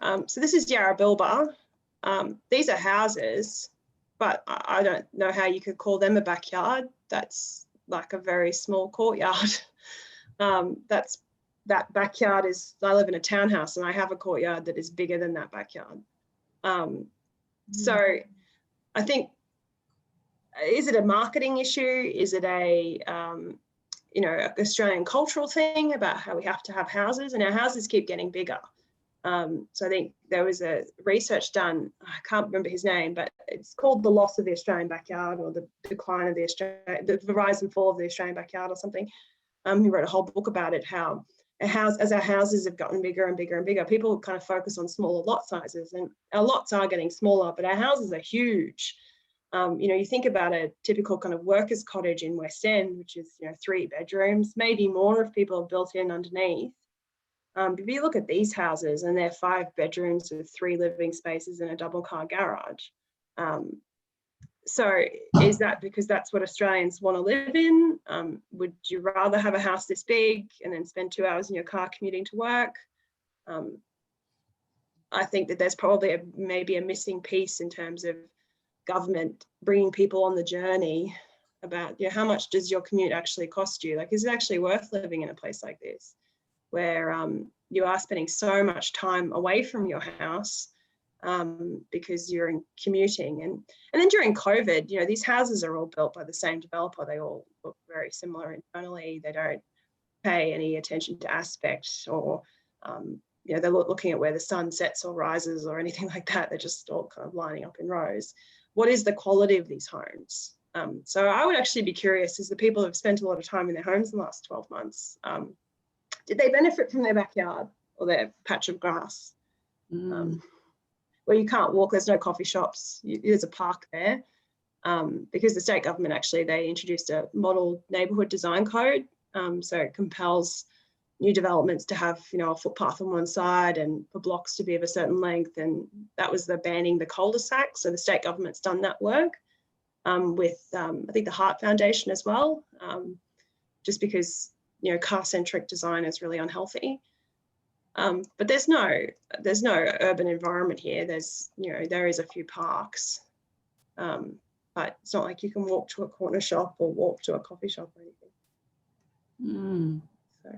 So this is Yarrabilba. These are houses, but I don't know how you could call them a backyard. That's like a very small courtyard. That backyard is, I live in a townhouse and I have a courtyard that is bigger than that backyard. So I think, is it a marketing issue? Is it a, you know, Australian cultural thing about how we have to have houses, and our houses keep getting bigger? So I think there was a research done, I can't remember his name, but it's called The Loss of the Australian Backyard, or the Decline of the Rise and Fall of the Australian Backyard or something. He wrote a whole book about it, how as our houses have gotten bigger and bigger and bigger, people kind of focus on smaller lot sizes, and our lots are getting smaller, but our houses are huge. You know, you think about a typical kind of workers' cottage in West End, which is, you know, 3 bedrooms, maybe more if people have built in underneath. If you look at these houses and they're 5 bedrooms with 3 living spaces and a double car garage. So is that because that's what Australians want to live in? Would you rather have a house this big and then spend 2 hours in your car commuting to work? I think that there's probably maybe a missing piece in terms of government bringing people on the journey about, you know, how much does your commute actually cost you? Like, is it actually worth living in a place like this, where you are spending so much time away from your house because you're in commuting? And then during COVID, you know, these houses are all built by the same developer. They all look very similar internally. They don't pay any attention to aspect, or you know, they're looking at where the sun sets or rises or anything like that. They're just all kind of lining up in rows. What is the quality of these homes? So I would actually be curious, as the people who have spent a lot of time in their homes in the last 12 months, did they benefit from their backyard or their patch of grass? Where you can't walk, there's no coffee shops, there's a park there. Because the state government actually, they introduced a model neighbourhood design code. So it compels new developments to have, you know, a footpath on one side and for blocks to be of a certain length. And that was the banning the cul-de-sac. So the state government's done that work. with I think the Heart Foundation as well, just because, you know, car-centric design is really unhealthy. But there's no urban environment here. There's, you know, there is a few parks, but it's not like you can walk to a corner shop or walk to a coffee shop or anything. So.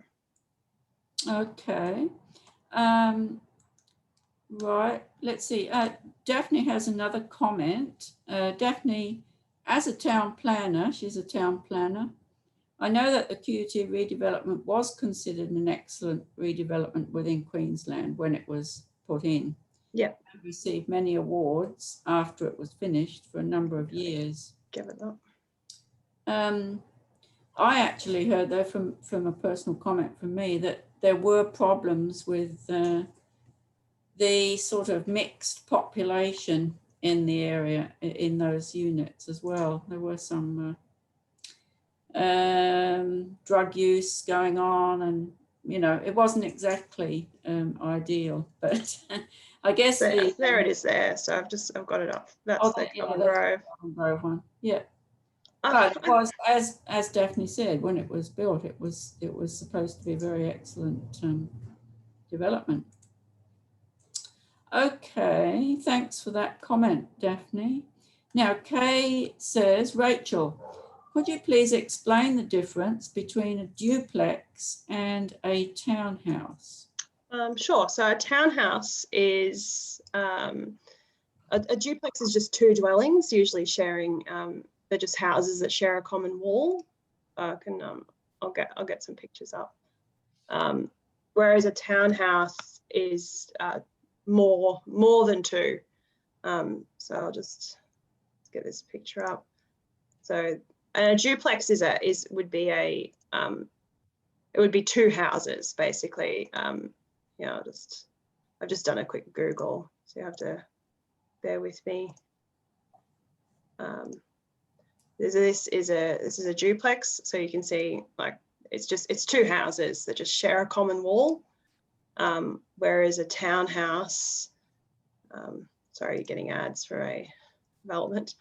Okay. Right, let's see. Daphne has another comment. Daphne, as a town planner, she's a town planner. I know that the QT redevelopment was considered an excellent redevelopment within Queensland when it was put in. Yeah. It received many awards after it was finished for a number of years. Give it that. I actually heard, though, from a personal comment from me, that there were problems with the sort of mixed population in the area, in those units as well. There were some drug use going on, and, you know, it wasn't exactly ideal, but I guess there it is there. So I've got it up. That's the Common Grove. Grove one. Yeah. But it was, as Daphne said, when it was built, it was supposed to be a very excellent development. Okay, thanks for that comment, Daphne. Now, Kay says, Rachel, could you please explain the difference between a duplex and a townhouse? Sure. So a townhouse is, a duplex is just two dwellings, usually sharing, they're just houses that share a common wall. I'll get some pictures up. Whereas a townhouse is more than two. So I'll just get this picture up. So a duplex would be two houses basically. Yeah, I've just done a quick Google, so you have to bear with me. This is a duplex, so you can see, like, it's two houses that just share a common wall. Whereas a townhouse, sorry, you're getting ads for a development.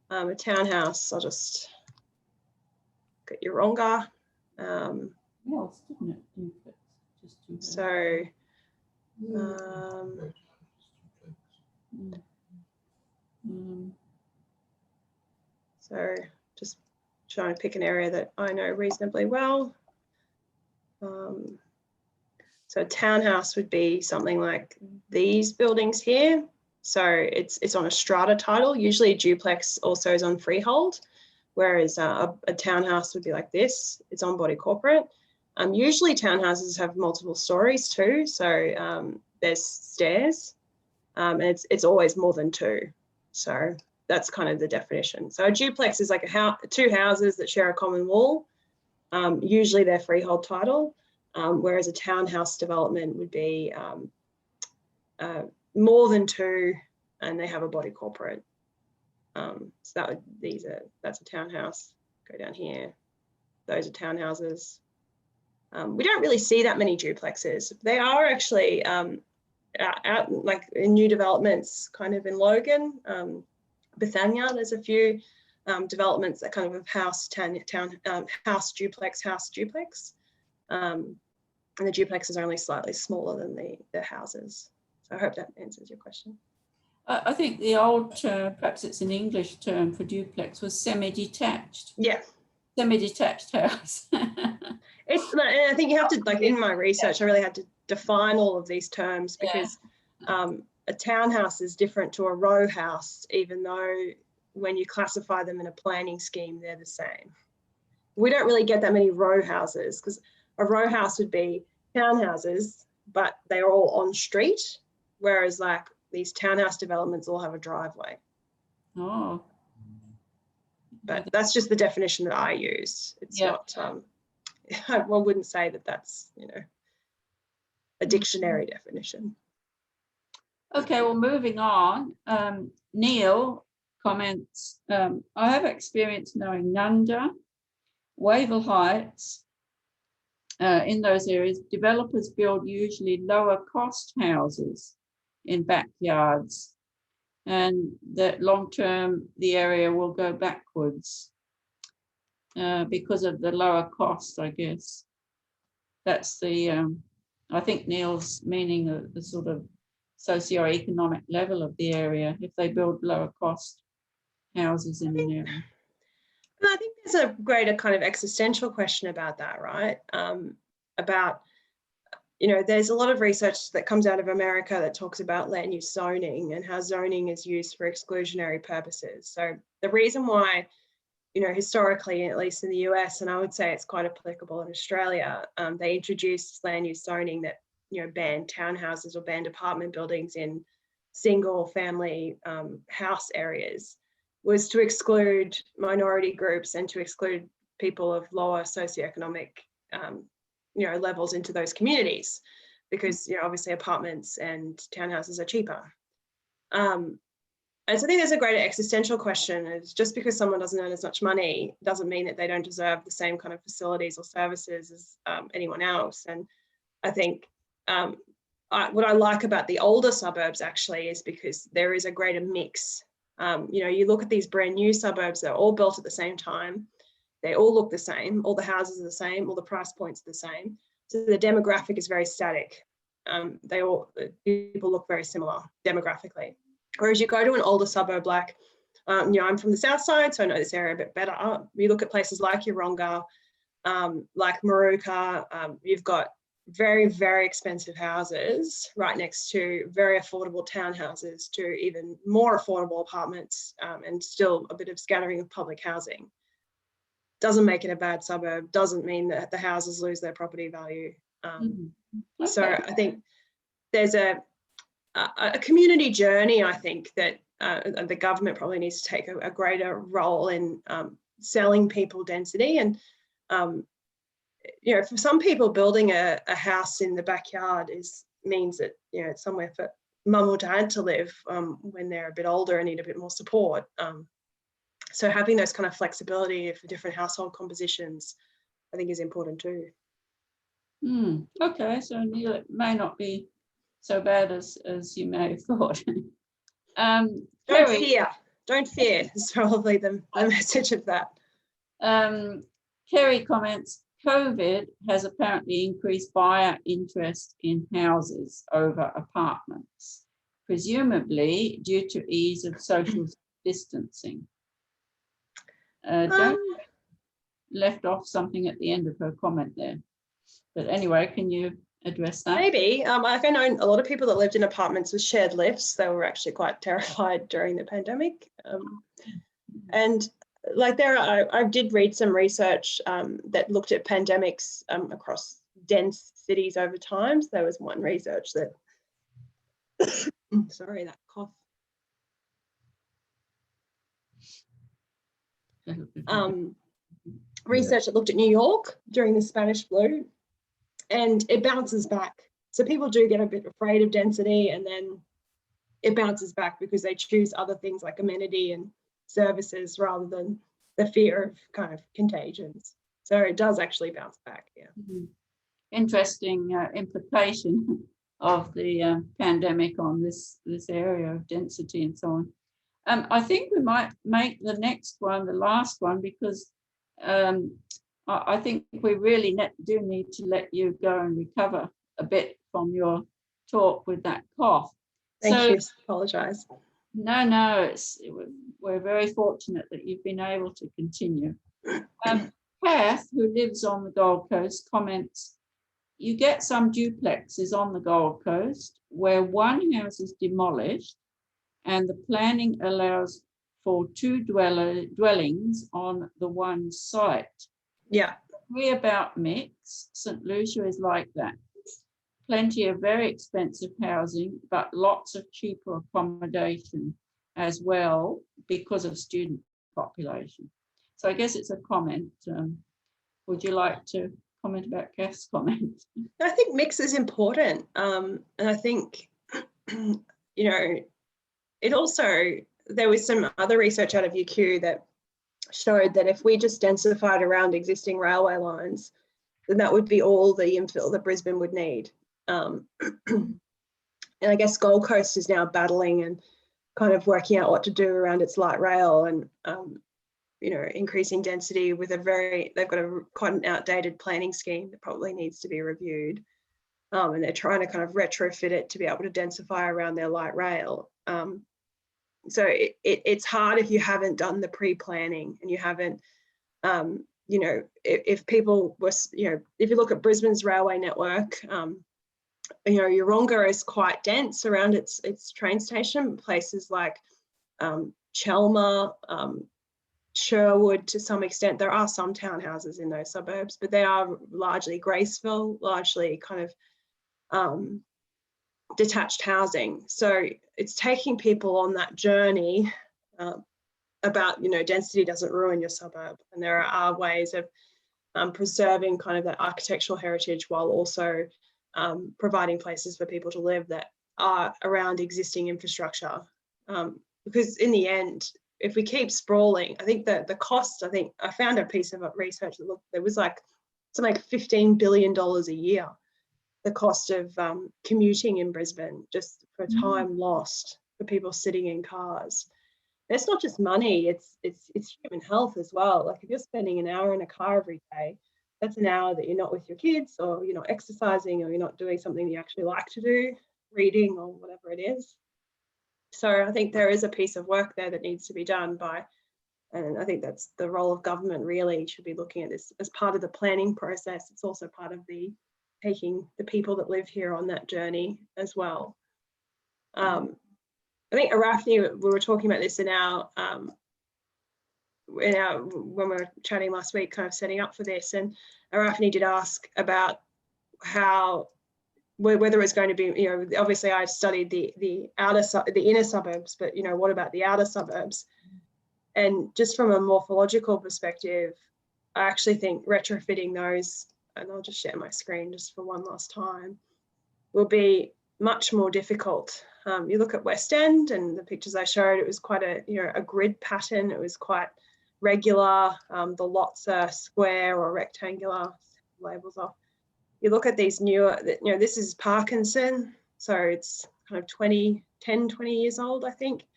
A townhouse, I'll just get you wronger. Yes, didn't it? Duplex, just duplex. So, so just trying to pick an area that I know reasonably well. So a townhouse would be something like these buildings here. So it's on a strata title. Usually a duplex also is on freehold, whereas a townhouse would be like this. It's on body corporate. Usually townhouses have multiple stories too. So there's stairs, and it's always more than two. So that's kind of the definition. So a duplex is like two houses that share a common wall. Usually they're freehold title. Whereas a townhouse development would be more than two, and they have a body corporate. So that's a townhouse. Go down here. Those are townhouses. We don't really see that many duplexes. They are actually out like in new developments, kind of in Logan, Bethania. There's a few developments that kind of have house duplex. And the duplex is only slightly smaller than the houses. So I hope that answers your question. I think the old term, perhaps it's an English term for duplex, was semi-detached. Yeah. Semi-detached house. I think you have to, like, in my research, I really had to define all of these terms, because a townhouse is different to a row house, even though when you classify them in a planning scheme, they're the same. We don't really get that many row houses, because a row house would be townhouses, but they're all on street, whereas like these townhouse developments all have a driveway. Oh. But that's just the definition that I use. It's not, I wouldn't say that that's, you know, a dictionary definition. Okay, well, moving on. Neil comments, I have experience knowing Nunda, Wavell Heights. In those areas, developers build usually lower cost houses in backyards. and that long term the area will go backwards because of the lower cost, I guess. That's the, I think Neil's meaning of the sort of socio-economic level of the area, if they build lower cost houses in an area. And I think there's a greater kind of existential question about that, right? About, you know, there's a lot of research that comes out of America that talks about land use zoning and how zoning is used for exclusionary purposes. So the reason why, you know, historically, at least in the US, and I would say it's quite applicable in Australia, they introduced land use zoning that, you know, banned townhouses or banned apartment buildings in single family house areas, was to exclude minority groups and to exclude people of lower socioeconomic you know, levels into those communities, because, you know, obviously apartments and townhouses are cheaper. And so I think there's a greater existential question, is just because someone doesn't earn as much money doesn't mean that they don't deserve the same kind of facilities or services as anyone else. And I think what I like about the older suburbs actually is because there is a greater mix. You know, you look at these brand new suburbs, they're all built at the same time. They all look the same. All the houses are the same. All the price points are the same. So the demographic is very static. People look very similar demographically. Whereas you go to an older suburb like, you know, I'm from the south side, so I know this area a bit better. You look at places like Yeronga, like Maruka, you've got very, very expensive houses right next to very affordable townhouses, to even more affordable apartments, and still a bit of scattering of public housing. Doesn't make it a bad suburb, doesn't mean that the houses lose their property value. Okay. So I think there's a community journey, I think, that the government probably needs to take a greater role in selling people density. And, you know, for some people, building a house in the backyard means that, you know, it's somewhere for mum or dad to live when they're a bit older and need a bit more support. So having those kind of flexibility for different household compositions, I think, is important too. Okay, so Neil, it may not be so bad as you may have thought. Don't fear is probably the message of that. Kerry comments, COVID has apparently increased buyer interest in houses over apartments, presumably due to ease of social distancing. Left off something at the end of her comment there. But anyway, can you address that? Maybe. Like, I know a lot of people that lived in apartments with shared lifts. They were actually quite terrified during the pandemic. And like I did read some research that looked at pandemics across dense cities over time. So there was one research that, sorry, that cough. Research that looked at New York during the Spanish flu, and it bounces back. So people do get a bit afraid of density, and then it bounces back because they choose other things like amenity and services rather than the fear of kind of contagions. So it does actually bounce back. Yeah. Interesting implication of the pandemic on this area of density and so on. I think we might make the next one the last one, because I think we really do need to let you go and recover a bit from your talk with that cough. Thank you. Apologise. No, we're very fortunate that you've been able to continue. Kath, who lives on the Gold Coast, comments, you get some duplexes on the Gold Coast where one house is demolished and the planning allows for two dwellings on the one site. Yeah. Agree about mix. St. Lucia is like that. Plenty of very expensive housing, but lots of cheaper accommodation as well because of student population. So I guess it's a comment. Would you like to comment about Kath's comment? I think mix is important. And I think, you know, it also, there was some other research out of UQ that showed that if we just densified around existing railway lines, then that would be all the infill that Brisbane would need. And I guess Gold Coast is now battling, and kind of working out what to do around its light rail and, you know, increasing density with they've got quite an outdated planning scheme that probably needs to be reviewed. And they're trying to kind of retrofit it to be able to densify around their light rail. So it's hard if you haven't done the pre-planning and you haven't, you know, if people was, you know, if you look at Brisbane's railway network, you know, Yeronga is quite dense around its train station. Places like Chelmer, Sherwood to some extent. There are some townhouses in those suburbs, but they are largely Graceville, largely kind of detached housing. So it's taking people on that journey about, you know, density doesn't ruin your suburb. And there are ways of preserving kind of that architectural heritage while also providing places for people to live that are around existing infrastructure. Because in the end, if we keep sprawling, I think that the cost, I think I found a piece of research that looked, there was like something like $15 billion a year, the cost of commuting in Brisbane, just for time lost for people sitting in cars. And it's not just money, it's human health as well. Like if you're spending an hour in a car every day, that's an hour that you're not with your kids, or you're not exercising, or you're not doing something you actually like to do, reading or whatever it is. So I think there is a piece of work there that needs to be done and I think that's the role of government, really should be looking at this as part of the planning process. It's also part of taking the people that live here on that journey as well. I think Arachne, we were talking about this in our when we were chatting last week, kind of setting up for this, and Arachne did ask about whether it's going to be, you know, obviously I studied the inner suburbs, but, you know, what about the outer suburbs? And just from a morphological perspective, I actually think retrofitting those, and I'll just share my screen just for one last time, will be much more difficult. You look at West End and the pictures I showed, it was quite a grid pattern. It was quite regular. The lots are square or rectangular, labels off. You look at these newer, you know, this is Parkinson, so it's kind of 20 years old, I think,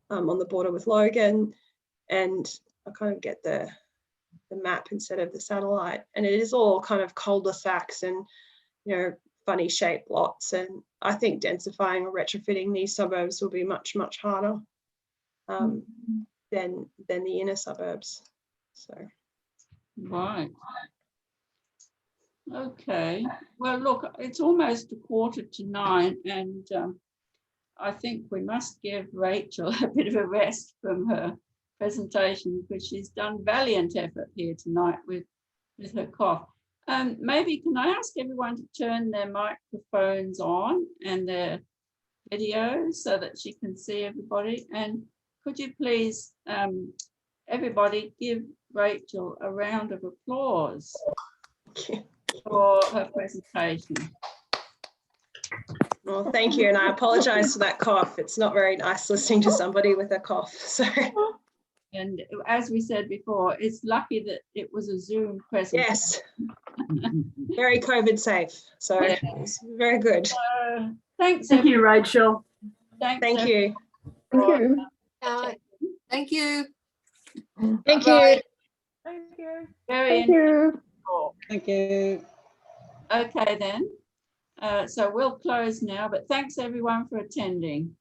on the border with Logan. And I kind of get the map instead of the satellite, and it is all kind of cul-de-sacs and, you know, funny shaped lots. And I think densifying or retrofitting these suburbs will be much harder than the inner suburbs. So Right. Okay, well, look, it's almost 8:45, and I think we must give Rachel a bit of a rest from her presentation, because she's done valiant effort here tonight with her cough. Maybe can I ask everyone to turn their microphones on and their videos so that she can see everybody? And could you please, everybody, give Rachel a round of applause for her presentation. Well, thank you, and I apologise for that cough. It's not very nice listening to somebody with a cough. So, and as we said before, it's lucky that it was a Zoom presentation. Yes, very COVID safe. So yeah. It's very good. Thanks. Thank you, Rachel. Thank you. Thank you. Thank you. Thank you. Thank you. Thank you. Thank you. Okay then. So we'll close now, but thanks everyone for attending.